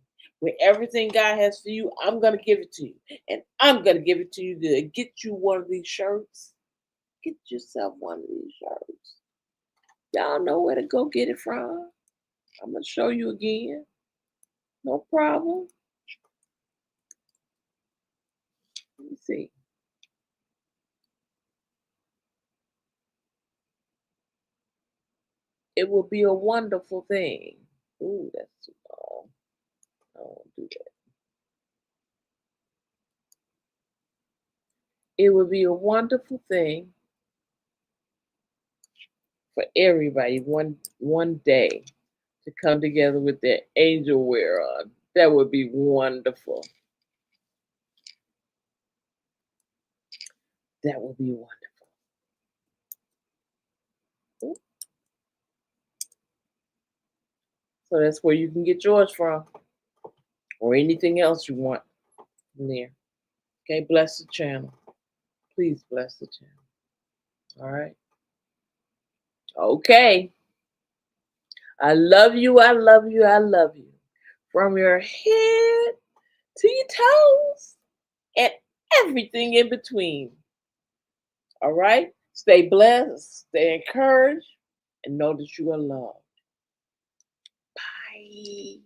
With everything God has for you, I'm going to give it to you. And I'm going to give it to you good. Get you one of these shirts. Get yourself one of these shirts. Y'all know where to go get it from. I'm going to show you again. No problem. see. It will be a wonderful thing. Ooh, that's too long. I won't do that. It would be a wonderful thing for everybody one day to come together with their angel wear on. That would be wonderful. That would be wonderful. Ooh, so that's where you can get yours from, or anything else you want from there. Okay, bless the channel. Please bless the channel. All right. Okay. I love you. I love you. I love you. From your head to your toes and everything in between. All right? Stay blessed, stay encouraged, and know that you are loved. Bye.